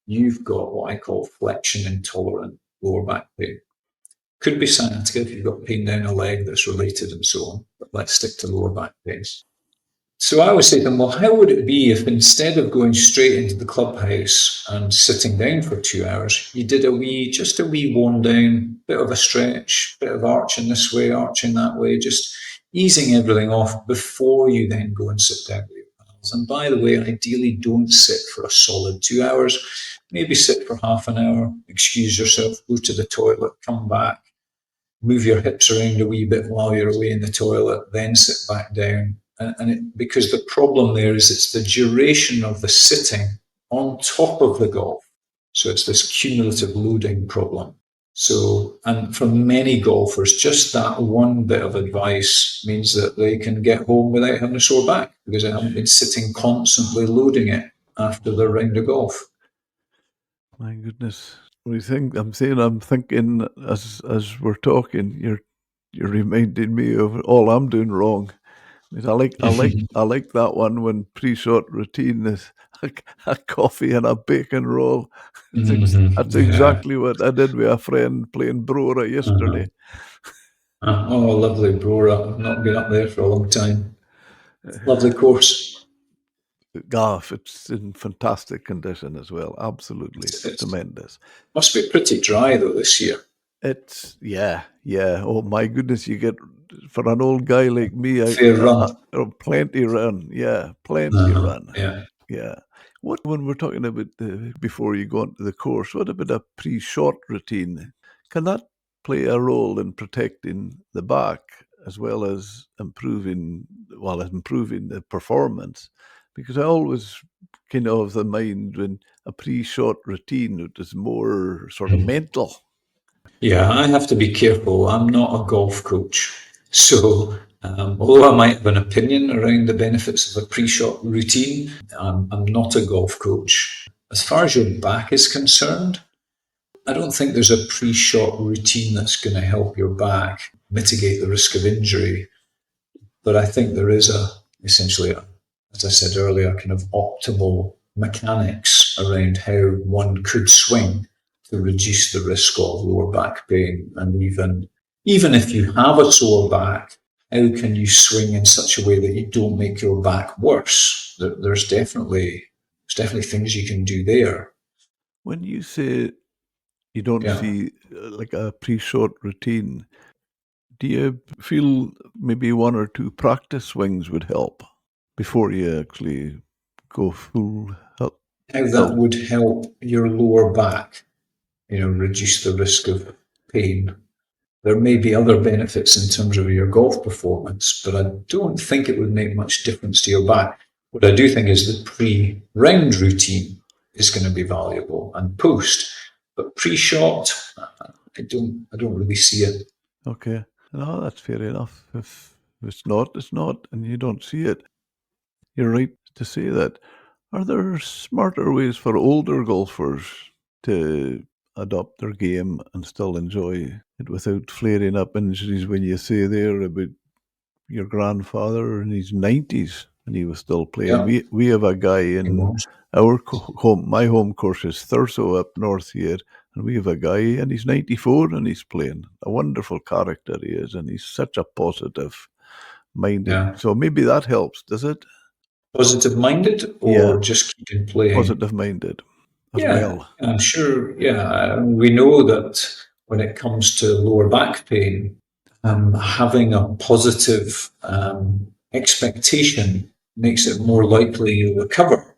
you've got what I call flexion intolerant lower back pain. Could be sciatica if you've got pain down a leg that's related and so on. But let's stick to lower back pains. So I always say to them, well, how would it be if instead of going straight into the clubhouse and sitting down for 2 hours, you did just a wee warm down, bit of a stretch, bit of arching this way, arching that way, just easing everything off before you then go and sit down with your pals. And by the way, ideally don't sit for a solid 2 hours. Maybe sit for half an hour, excuse yourself, go to the toilet, come back, move your hips around a wee bit while you're away in the toilet, then sit back down. Because the problem there is it's the duration of the sitting on top of the golf. So it's this cumulative loading problem. So, and for many golfers, just that one bit of advice means that they can get home without having a sore back because they haven't been sitting constantly loading it after their round of golf. My goodness. I'm thinking as we're talking, you're reminding me of all I'm doing wrong. I like that one when pre-shot routine is a coffee and a bacon roll. That's Yeah. exactly what I did with a friend playing Brora Uh-huh. yesterday. Oh, lovely, Brora. I've not been up there for a long time. Lovely course. Golf, it's in fantastic condition as well. Absolutely It tremendous. must be pretty dry though this year. It's yeah. Oh my goodness, you get for an old guy like me, Fair run. plenty run. Yeah, plenty run. Yeah. Yeah. What when we're talking about the before you go onto the course? What about a pre-shot routine? Can that play a role in protecting the back as well as improving the performance? Because I always kind of have the mind when a pre-shot routine it is more sort of mental. Yeah, I have to be careful. I'm not a golf coach. So, although I might have an opinion around the benefits of a pre shot routine, I'm not a golf coach. As far as your back is concerned, I don't think there's a pre shot routine that's going to help your back mitigate the risk of injury. But I think there is essentially, as I said earlier, kind of optimal mechanics around how one could swing to reduce the risk of lower back pain. And even if you have a sore back, how can you swing in such a way that you don't make your back worse? There's definitely things you can do there. When you say you don't Yeah. see like a pre-shot routine, do you feel maybe one or two practice swings would help before you actually go full help? How that would help your lower back, reduce the risk of pain. There may be other benefits in terms of your golf performance, but I don't think it would make much difference to your back. What I do think is the pre-round routine is going to be valuable and post, but pre-shot, I don't really see it. Okay, no, that's fair enough. If it's not, it's not, and you don't see it. You're right to say that. Are there smarter ways for older golfers to adopt their game and still enjoy it without flaring up injuries when you say there about your grandfather in his 90s and he was still playing. Yeah, We have a guy he in was. our home, my home course is Thurso up north here, and we have a guy and he's 94 and he's playing. A wonderful character he is, and he's such a positive minded. Yeah. So maybe that helps, does it? Positive minded Yeah, or just keeping playing? positive minded as Yeah, well. I'm sure. Yeah, we know that when it comes to lower back pain, having a positive expectation makes it more likely you'll recover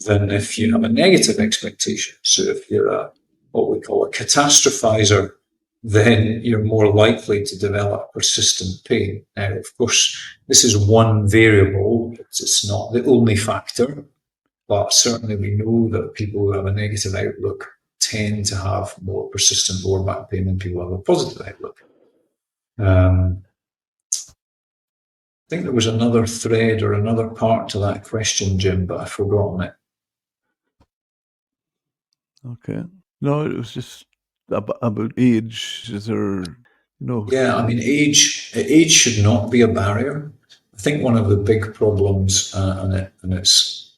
than if you have a negative expectation. So if you're what we call a catastrophizer, then you're more likely to develop persistent pain. Now, of course, this is one variable. It's not the only factor, but certainly we know that people who have a negative outlook tend to have more persistent lower back pain than people who have a positive outlook. I think there was another thread or another part to that question, Jim, but I've forgotten it. Okay. No, it was just about age. Is there, Yeah, I mean, age should not be a barrier. I think one of the big problems, and it's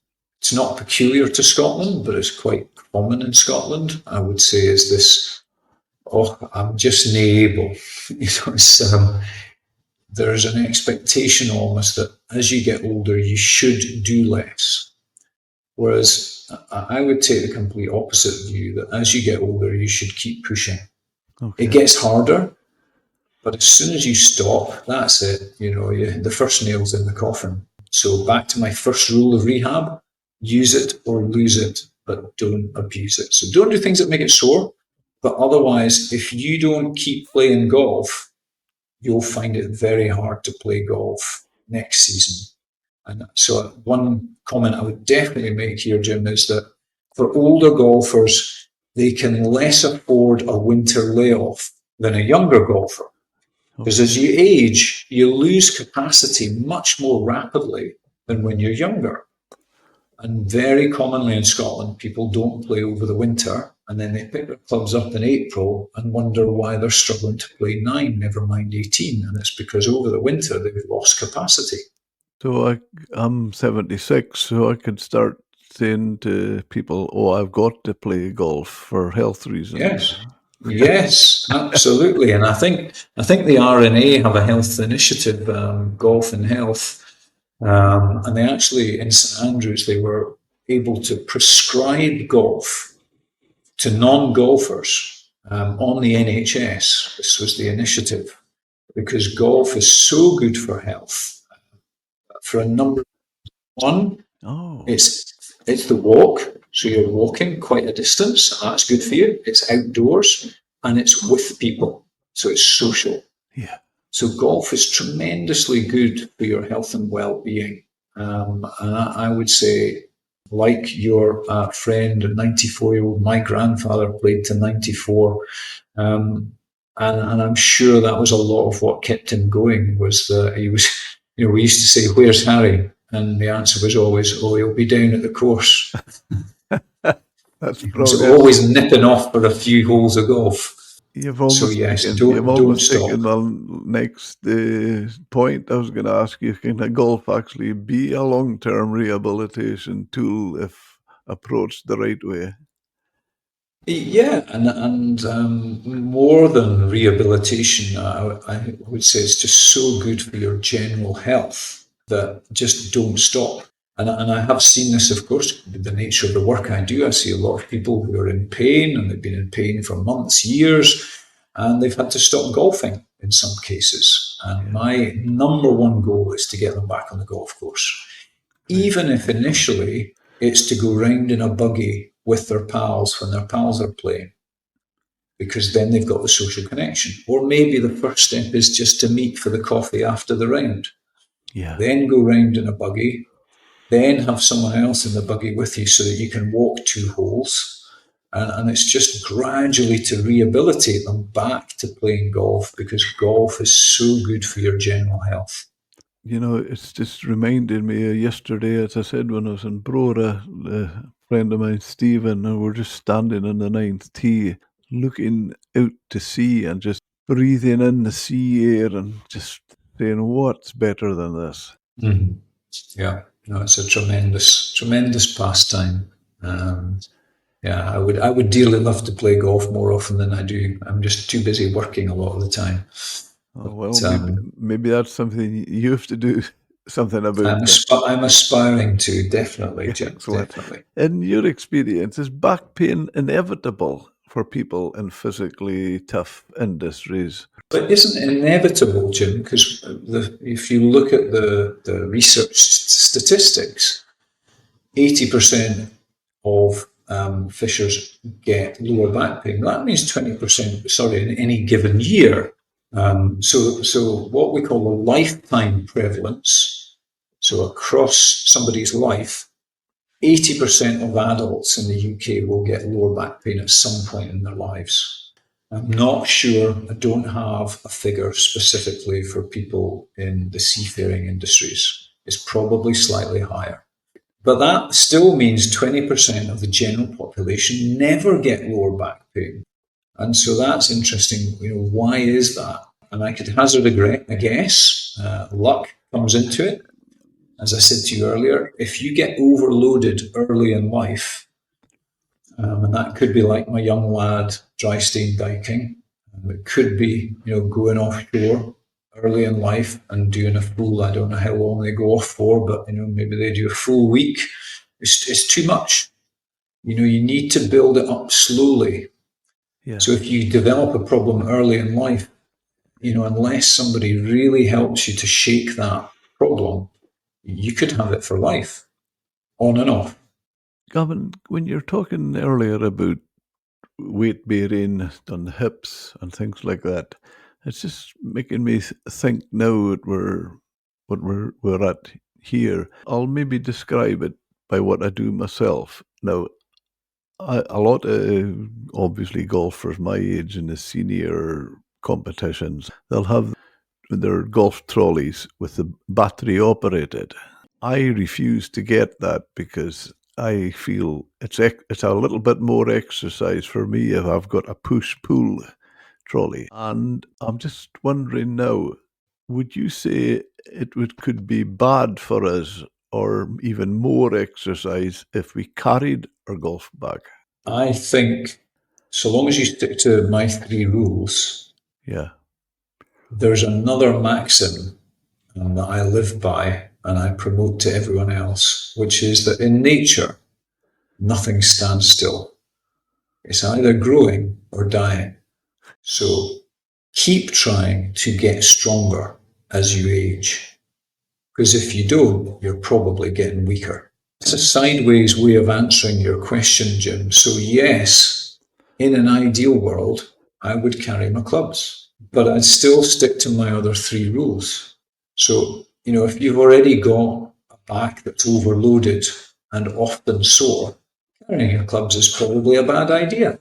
not peculiar to Scotland, but it's quite common in Scotland. I would say is this. Oh, I'm just able. There's an expectation almost that as you get older, you should do less. Whereas I would take the complete opposite view that as you get older, you should keep pushing. It okay. gets harder, but as soon as you stop, that's it. The first nail's in the coffin. So back to my first rule of rehab: use it or lose it, but don't abuse it. So don't do things that make it sore. But otherwise, if you don't keep playing golf, you'll find it very hard to play golf next season. And so, one comment I would definitely make here, Jim, is that for older golfers, they can less afford a winter layoff than a younger golfer. Because Okay. as you age, you lose capacity much more rapidly than when you're younger. And very commonly in Scotland, people don't play over the winter and then they pick their clubs up in April and wonder why they're struggling to play 9, never mind 18. And it's because over the winter they've lost capacity. So I'm 76, so I could start saying to people, "Oh, I've got to play golf for health reasons." Yes. Yes, absolutely. And I think the RNA have a health initiative, Golf and Health, and they actually in St Andrews they were able to prescribe golf to non-golfers on the NHS. This was the initiative because golf is so good for health for a number. One, Oh, it's the walk, so you're walking quite a distance. That's good for you. It's outdoors and it's with people, so it's social. yeah. So golf is tremendously good for your health and well-being. And I would say, like your friend, 94-year-old, my grandfather played to 94. And I'm sure that was a lot of what kept him going was that he was, we used to say, "Where's Harry?" And the answer was always, "Oh, he'll be down at the course." That's He was brilliant. always nipping off for a few holes of golf. You've So almost yes, taken you've don't almost stop. taken the next point I was going to ask you. Can a golf actually be a long-term rehabilitation tool if approached the right way? Yeah, and more than rehabilitation, I would say it's just so good for your general health that just don't stop. And I have seen this, of course, with the nature of the work I do. I see a lot of people who are in pain and they've been in pain for months, years, and they've had to stop golfing in some cases. And Yeah, my number one goal is to get them back on the golf course, right. even if initially it's to go round in a buggy with their pals when their pals are playing, because then they've got the social connection. Or maybe the first step is just to meet for the coffee after the round, Yeah. then go round in a buggy, then have someone else in the buggy with you so that you can walk 2 holes. And it's just gradually to rehabilitate them back to playing golf because golf is so good for your general health. It's just reminded me of yesterday, as I said, when I was in Brora, a friend of mine, Stephen, and we're just standing in the ninth tee, looking out to sea and just breathing in the sea air and just saying, what's better than this? Mm-hmm. Yeah, no, it's a tremendous pastime. Yeah, I would dearly love to play golf more often than I do. I'm just too busy working a lot of the time. Oh, well, But maybe that's something you have to do something about then. I'm aspiring to, definitely, Jim, Excellent. definitely. In your experience, is back pain inevitable for people in physically tough industries? But isn't it inevitable, Jim? Because if you look at the research statistics, 80% of fishers get lower back pain. That means 20%, sorry, in any given year. So what we call a lifetime prevalence, so across somebody's life, 80% of adults in the UK will get lower back pain at some point in their lives. I'm not sure, I don't have a figure specifically for people in the seafaring industries. It's probably slightly higher. But that still means 20% of the general population never get lower back pain. And so that's interesting. Why is that? And I could hazard a guess. Luck comes into it. As I said to you earlier, if you get overloaded early in life, and that could be like my young lad dry steam diking, it could be going offshore early in life and doing a full. I don't know how long they go off for, but maybe they do a full week. It's too much. You need to build it up slowly. Yeah. So if you develop a problem early in life, unless somebody really helps you to shake that problem, you could have it for life, on and off. Gavin, when you're talking earlier about weight bearing on the hips and things like that, it's just making me think now that we're at here. I'll maybe describe it by what I do myself. Now, a lot of obviously golfers my age in the senior competitions, they'll have their golf trolleys with the battery operated. I refuse to get that because I feel it's a little bit more exercise for me if I've got a push pull trolley. And I'm just wondering now, would you say could be bad for us or even more exercise if we carried our golf bag? I think so long as you stick to my three rules, Yeah. there's another maxim that I live by and I promote to everyone else, which is that in nature, nothing stands still. It's either growing or dying. So keep trying to get stronger as you age. Because if you don't, you're probably getting weaker. It's a sideways way of answering your question, Jim. So, yes, in an ideal world, I would carry my clubs, but I'd still stick to my other three rules. So, if you've already got a back that's overloaded and often sore, carrying your clubs is probably a bad idea.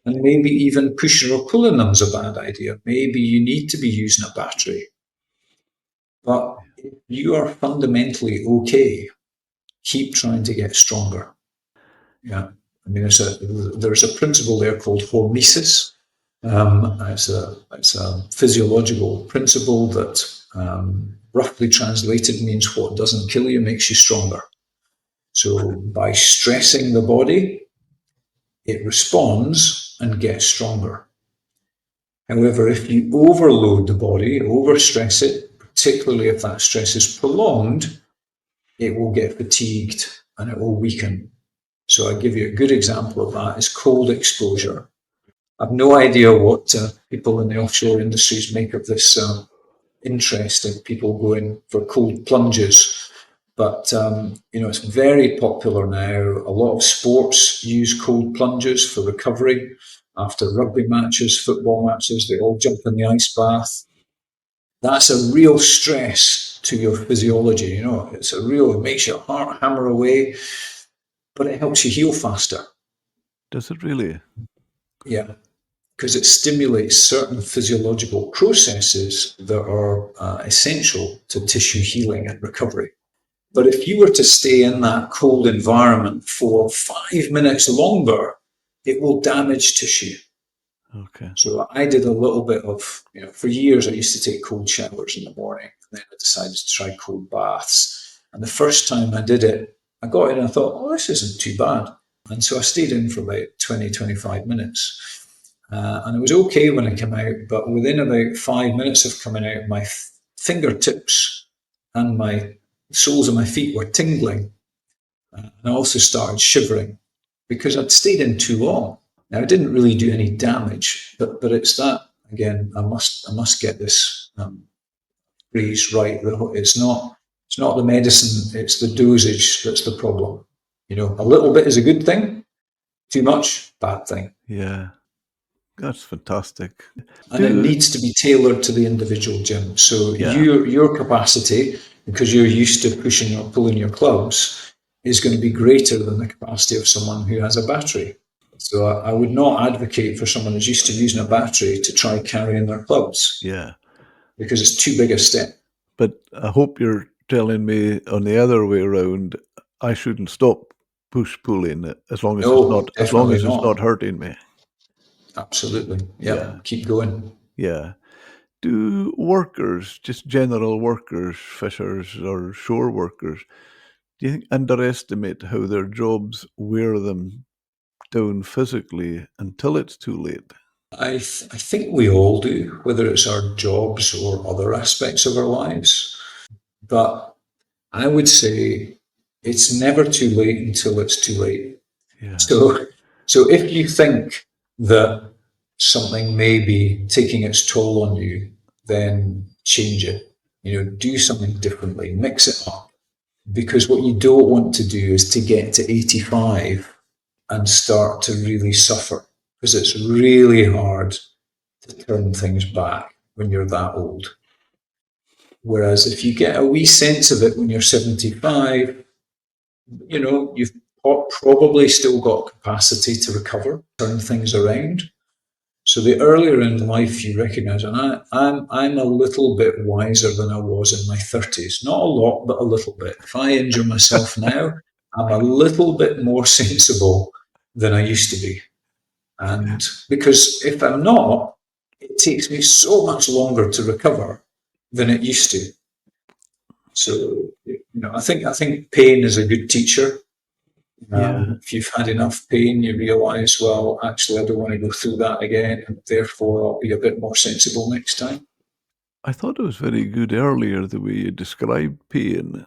And maybe even pushing or pulling them is a bad idea. Maybe you need to be using a battery. But if you are fundamentally okay, keep trying to get stronger. Yeah. I mean, there's a principle there called hormesis. It's a physiological principle that, roughly translated, means what doesn't kill you makes you stronger. So by stressing the body, it responds and gets stronger. However, if you overload the body, overstress it, particularly if that stress is prolonged, it will get fatigued and it will weaken. So I give you a good example of that is cold exposure. I've no idea what people in the offshore industries make of this interest in people going for cold plunges. But it's very popular now. A lot of sports use cold plunges for recovery. After rugby matches, football matches, they all jump in the ice bath. That's a real stress to your physiology. It makes your heart hammer away, but it helps you heal faster. Does it really? Yeah, because it stimulates certain physiological processes that are essential to tissue healing and recovery. But if you were to stay in that cold environment for 5 minutes longer, it will damage tissue. Okay. So I did a little bit of, for years I used to take cold showers in the morning, and then I decided to try cold baths. And the first time I did it, I got in and I thought, oh, this isn't too bad. And so I stayed in for about 20, 25 minutes. And it was okay when I came out, but within about 5 minutes of coming out, my fingertips and my soles of my feet were tingling. And I also started shivering because I'd stayed in too long. Now, it didn't really do any damage, but it's that again. I must get this phrase right. It's not the medicine; it's the dosage that's the problem. A little bit is a good thing. Too much, bad thing. Yeah. That's fantastic. And it needs to be tailored to the individual gym. So Yeah. your capacity, because you're used to pushing or pulling your clubs, is going to be greater than the capacity of someone who has a battery. So I would not advocate for someone who's used to using a battery to try carrying their clubs Yeah. because it's too big a step. But I hope you're telling me on the other way around, I shouldn't stop push pulling as long as No, definitely it's not not. hurting me. Absolutely. Yeah. Yeah. Keep going. Yeah. Do workers, just general workers, fishers or shore workers, do you think underestimate how their jobs wear them down physically until it's too late? I think we all do, whether it's our jobs or other aspects of our lives. But I would say it's never too late until it's too late. Yeah. So if you think that something may be taking its toll on you, then change it. Do something differently, mix it up. Because what you don't want to do is to get to 85 and start to really suffer. Because it's really hard to turn things back when you're that old. Whereas if you get a wee sense of it when you're 75, you've probably still got capacity to recover, turn things around. So the earlier in life you recognise, and I'm a little bit wiser than I was in my 30s. Not a lot, but a little bit. If I injure myself now, I'm a little bit more sensible than I used to be. And because if I'm not, it takes me so much longer to recover than it used to. So I think pain is a good teacher. Yeah. If you've had enough pain, you realise, well, actually, I don't want to go through that again, and therefore I'll be a bit more sensible next time. I thought it was very good earlier the way you described pain.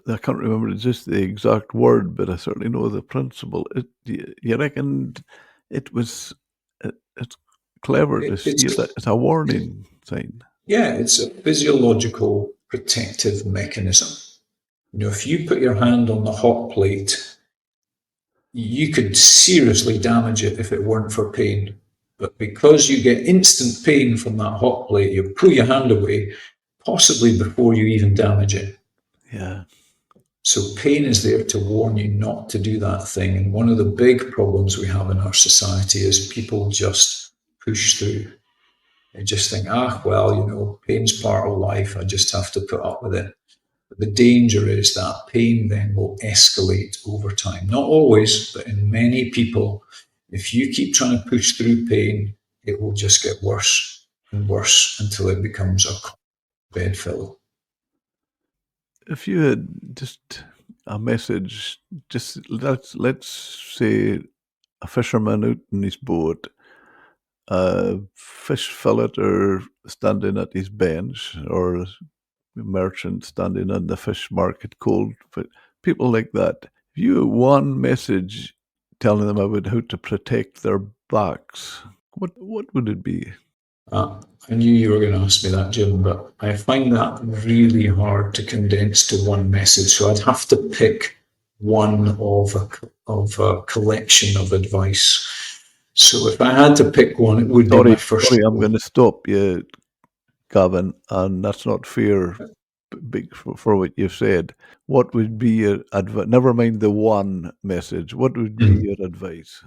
I can't remember just the exact word, but I certainly know the principle. You reckon it's clever to see It's that it's a warning sign. Yeah, it's a physiological protective mechanism. If you put your hand on the hot plate, you could seriously damage it if it weren't for pain. But because you get instant pain from that hot plate, you pull your hand away, possibly before you even damage it. Yeah. So pain is there to warn you not to do that thing. And one of the big problems we have in our society is people just push through. They just think, well, pain's part of life. I just have to put up with it. But the danger is that pain then will escalate over time. Not always, but in many people, if you keep trying to push through pain, it will just get worse and worse until it becomes a bedfellow. If you had just a message, just let's say a fisherman out in his boat, a fish fillet or standing at his bench, or a merchant standing in the fish market cold, people like that. If you had one message telling them about how to protect their backs, what would it be? I knew you were going to ask me that, Jim, but I find that really hard to condense to one message. So I'd have to pick one of a collection of advice. So if I had to pick one, it would be Sorry, my first sorry, I'm one. going to stop you, Gavin, and that's not fair big for what you've said. What would be your advice? Never mind the one message. What would be your advice?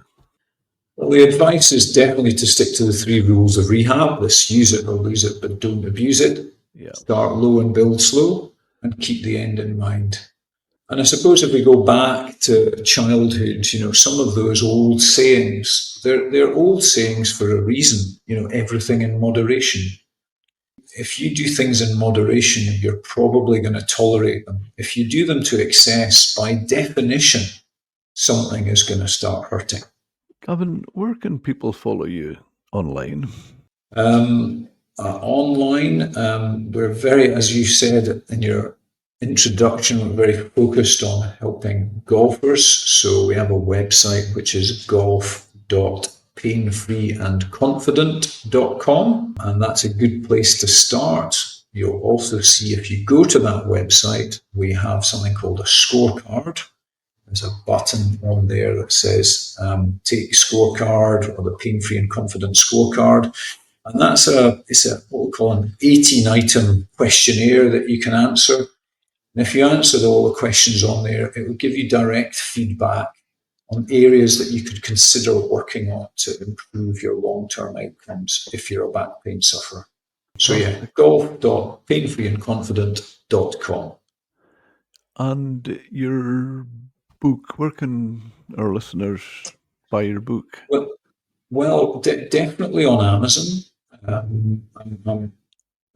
Well, the advice is definitely to stick to the three rules of rehab. This: use it or lose it, but don't abuse it. Yeah, Start low and build slow, and keep the end in mind. And I suppose if we go back to childhood, some of those old sayings, they're old sayings for a reason, everything in moderation. If you do things in moderation, you're probably going to tolerate them. If you do them to excess, by definition, something is going to start hurting. Gavin, where can people follow you online? Online, we're very, as you said in your introduction, we're very focused on helping golfers. So we have a website which is golf.painfreeandconfident.com, and that's a good place to start. You'll also see, if you go to that website, we have something called a scorecard. There's a button on there that says take scorecard, or the Pain Free and Confident scorecard. And that's it's what we call an 18-item questionnaire that you can answer. And if you answered all the questions on there, it will give you direct feedback on areas that you could consider working on to improve your long-term outcomes if you're a back pain sufferer. So yeah, golf.painfreeandconfident.com. And your book, where can our listeners buy your book? Well, definitely on Amazon. I'm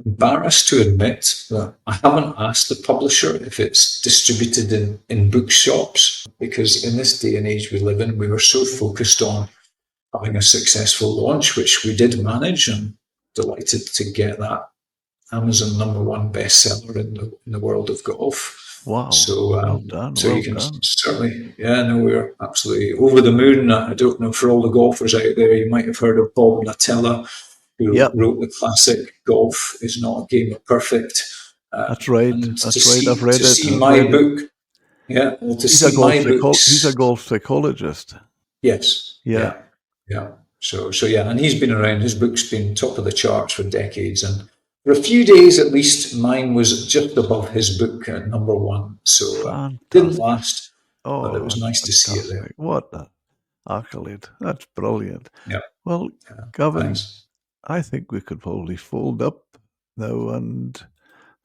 embarrassed to admit that I haven't asked the publisher if it's distributed in bookshops, because in this day and age we live in, we were so focused on having a successful launch, which we did manage, and delighted to get that Amazon #1 bestseller in the world of golf. Wow. So, well done. So well you can done. certainly, we're absolutely over the moon. I don't know, for all the golfers out there, you might have heard of Bob Natella, who wrote the classic "Golf is not a game of perfect." That's right. And That's to right. see, I've read to it. see my book, well, to see my books. He's a golf psychologist. Yes. Yeah. So yeah, and he's been around. His book's been top of the charts for decades, and for a few days at least, mine was just above his book at #1. So didn't last, but it was nice to see it there. What an accolade! That's brilliant. Yeah. Well, Gavin, thanks. I think we could probably fold up now, and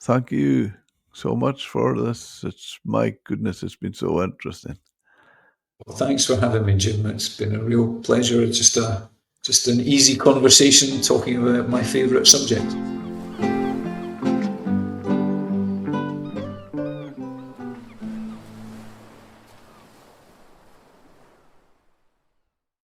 thank you so much for this. My goodness, it's been so interesting. Well, thanks for having me, Jim. It's been a real pleasure. It's just an easy conversation talking about my favourite subject.